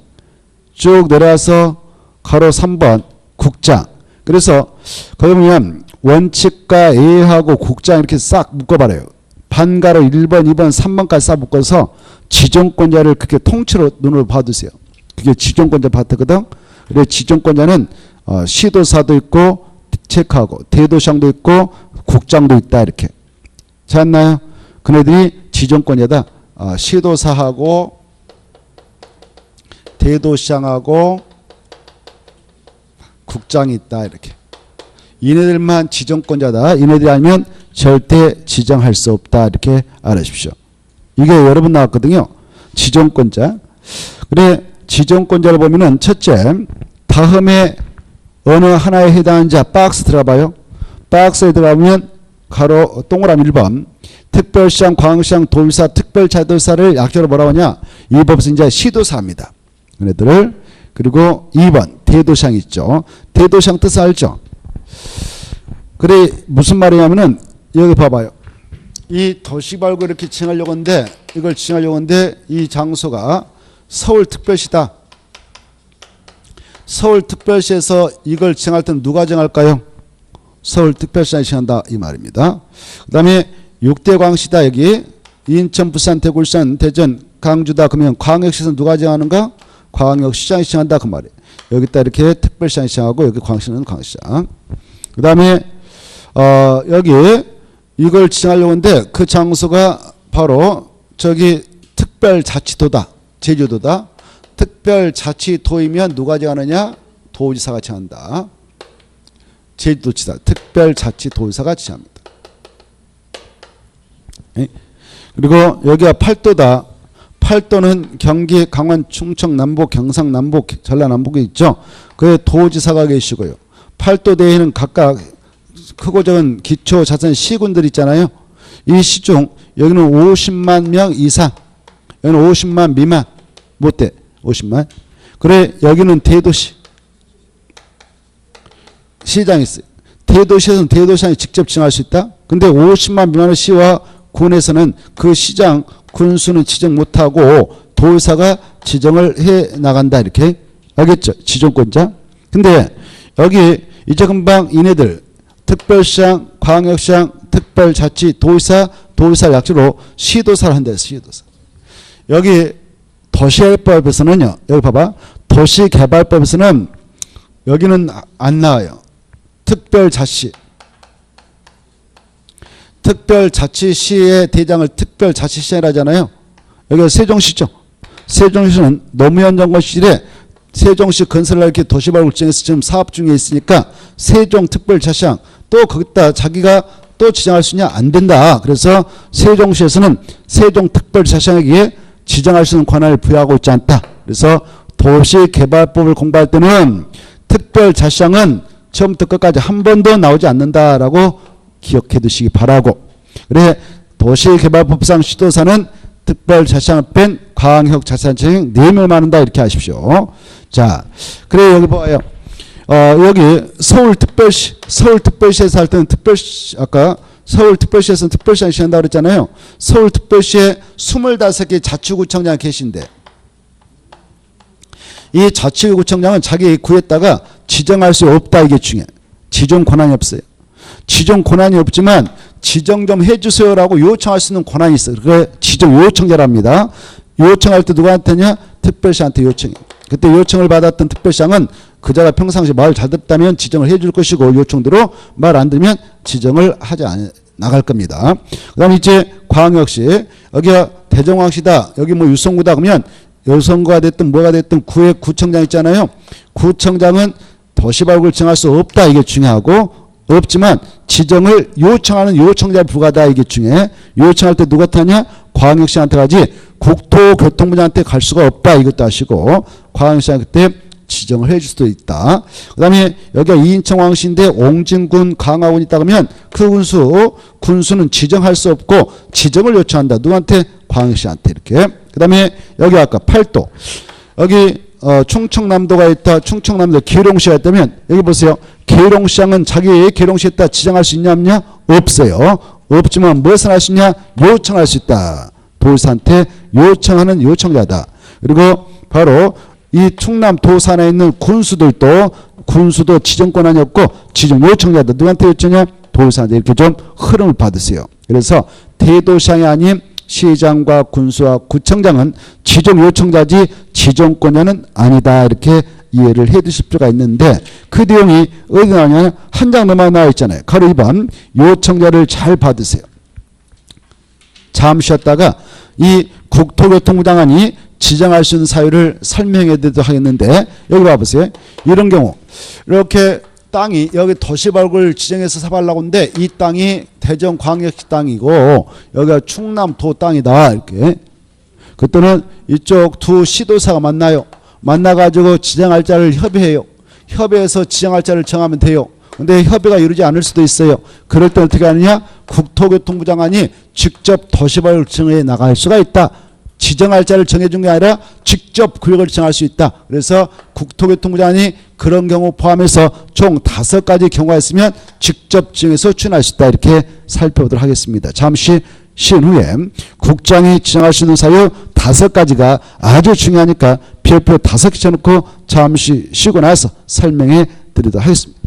쭉 내려와서 가로 3번 국장. 그래서 거기 보면 원칙과 A하고 국장 이렇게 싹 묶어버려요. 반가로 1번, 2번, 3번까지 싹 묶어서 지정권자를 그렇게 통째로 눈으로 봐두세요. 그게 지정권자 파트거든. 그래서 지정권자는 시도사도 있고 체크하고 대도시장도 있고 국장도 있다 이렇게. 찾았나요? 그네들이 지정권자다. 시도사하고 대도시장하고 국장이 있다 이렇게. 이네들만 지정권자다. 이네들이 아니면 절대 지정할 수 없다 이렇게 알아주십시오. 이게 여러 번 나왔거든요. 지정권자. 그래 지정권자를 보면은 첫째 다음에 어느 하나에 해당하는 자 박스 들어가봐요. 박스에 들어가면 가로 동그라미 1번 특별시장, 광역시장, 도의사, 특별자도사를 약자로 뭐라고 하냐. 이 법에서 이제 시도사입니다. 그네들을. 그리고 2번 대도시장 있죠. 대도시장 뜻 알죠? 그래 무슨 말이냐면은 여기 봐봐요. 이 도시개발구 이렇게 지정하려고 하는데 이걸 지정하려고 하는데 이 장소가 서울특별시다. 서울특별시에서 이걸 지정할 때는 누가 정할까요? 서울특별시장이 정한다 이 말입니다. 그 다음에 6대 광시다. 여기 인천, 부산, 대구, 울산, 대전, 강주다. 그러면 광역시에서 누가 정하는가? 광역시장이 정한다 그 말이에요. 여기다 이렇게 특별시장이 정하고 여기 광역시는 광역시장. 그 다음에 여기 이걸 지정하려고 하는데 그 장소가 바로 저기 특별자치도다. 제주도다. 특별자치도이면 누가 정하느냐? 도지사가 정한다. 제주도지사 특별자치도지사가 지정합니다. 그리고 여기가 팔도다. 팔도는 경기, 강원, 충청, 남북, 경상, 남북, 전라, 남북에 있죠. 그에 도지사가 계시고요. 팔도대에는 각각 크고 작은 기초자산 시군들 있잖아요. 이 시 중 여기는 50만 명 이상, 여기는 50만 미만, 못돼 50만. 그래 여기는 대도시 시장이 있어요. 대도시에서는 대도시장이 직접 지정할 수 있다. 근데 50만 미만의 시와 군에서는 그 시장 군수는 지정 못하고 도의사가 지정을 해 나간다 이렇게. 알겠죠? 지정권자. 근데 여기 이제 금방 이네들 특별시장, 광역시장, 특별자치, 도의사, 도의사 약자로 시도사를 한다. 시도사. 여기 도시개발법에서는요. 여기 봐봐. 도시개발법에서는 여기는 안 나와요. 특별자치. 특별자치시의 대장을 특별자치시장이라 하잖아요. 여기가 세종시죠. 세종시는 노무현 정권 시절에 세종시 건설을 이렇게 도시개발구역 지정해서 지금 사업 중에 있으니까 세종특별자치장 또 거기다 자기가 또 지정할 수 있냐? 안 된다. 그래서 세종시에서는 세종특별자치장에게 지정할 수 있는 권한을 부여하고 있지 않다. 그래서 도시개발법을 공부할 때는 특별자치장은 처음부터 끝까지 한 번도 나오지 않는다라고 기억해 두시기 바라고. 그래 도시개발법상 시도사는 특별자치장을 뺀 광역자치단체장 4명을 말한다 이렇게 하십시오. 자, 그래 여기 봐요. 여기 서울특별시에서 할 때는 특별시, 아까 서울특별시에서는 특별시장이 시한다고 그랬잖아요. 서울특별시에 25개 자치구청장 계신데 이 자치구청장은 자기 구에다가 지정할 수 없다. 이게 중요해. 지정 권한이 없어요. 지정 권한이 없지만 지정 좀 해주세요라고 요청할 수 있는 권한이 있어요. 그게 지정 요청자랍니다. 요청할 때 누구한테냐? 특별시한테 요청해. 그때 요청을 받았던 특별시장은 그자가 평상시 말 잘 듣다면 지정을 해줄 것이고 요청대로 말 안 들으면 지정을 하지 나갈 겁니다. 그 다음에 이제 광역시. 여기가 대정광시다. 여기 뭐 유성구다. 그러면 유성구가 됐든 뭐가 됐든 구의 구청장 있잖아요. 구청장은 도시개발구역을 정할 수 없다. 이게 중요하고 없지만 지정을 요청하는 요청자에 불과하다. 이게 중요해. 요청할 때 누가 타냐? 광역시한테 가지 국토교통부장한테 갈 수가 없다. 이것도 아시고 광역시한테 그때 지정을 해줄 수도 있다. 그 다음에 여기가 이인청왕시인데 옹진군, 강화군이 있다 그러면 그 군수는 지정할 수 없고 지정을 요청한다. 누구한테? 광역시한테 이렇게. 그 다음에 여기 아까 8도. 여기 충청남도가 있다. 충청남도 계룡시가 있다면 여기 보세요. 계룡시장은 자기 계룡시에다 지정할 수 있냐 없냐? 없어요. 없지만 무엇을 할 수 있냐? 요청할 수 있다. 도지사한테 요청하는 요청자다. 그리고 바로 이 충남 도산에 있는 군수도 지정권한이 없고 지정 요청자다. 누구한테 요청이냐? 도지사한테. 이렇게 좀 흐름을 받으세요. 그래서 대도시장이 아닌 시장과 군수와 구청장은 지정 요청자지 지정권자는 아니다. 이렇게 이해를 해 두실 필요가 있는데 그 내용이 어디 나오냐면 한 장 넘어 나와 있잖아요. 가로 2번 요청자를 잘 받으세요. 잠시 쉬었다가 이 국토교통부 장관이 지정할 수 있는 사유를 설명해 드리도록 하겠는데 여기 봐보세요. 이런 경우 이렇게 땅이 여기 도시발굴 지정해서 사발라고 하는데 이 땅이 대전광역시 땅이고 여기가 충남도 땅이다. 이렇게 그때는 이쪽 두 시도사가 만나요. 만나가지고 지정할 자를 협의해요. 협의해서 지정할 자를 정하면 돼요. 근데 협의가 이루지 않을 수도 있어요. 그럴 때 어떻게 하느냐? 국토교통부 장관이 직접 도시발굴 지정해 나갈 수가 있다. 지정할 자를 정해준 게 아니라 직접 구역을 정할 수 있다. 그래서 국토교통부 장관이 그런 경우 포함해서 총 5가지 경우가 있으면 직접 지정해서 추진할 수 있다. 이렇게 살펴보도록 하겠습니다. 잠시 쉰 후에 국장이 지정할 수 있는 사유 5가지가 아주 중요하니까 별표 5개 쳐놓고 잠시 쉬고 나서 설명해 드리도록 하겠습니다.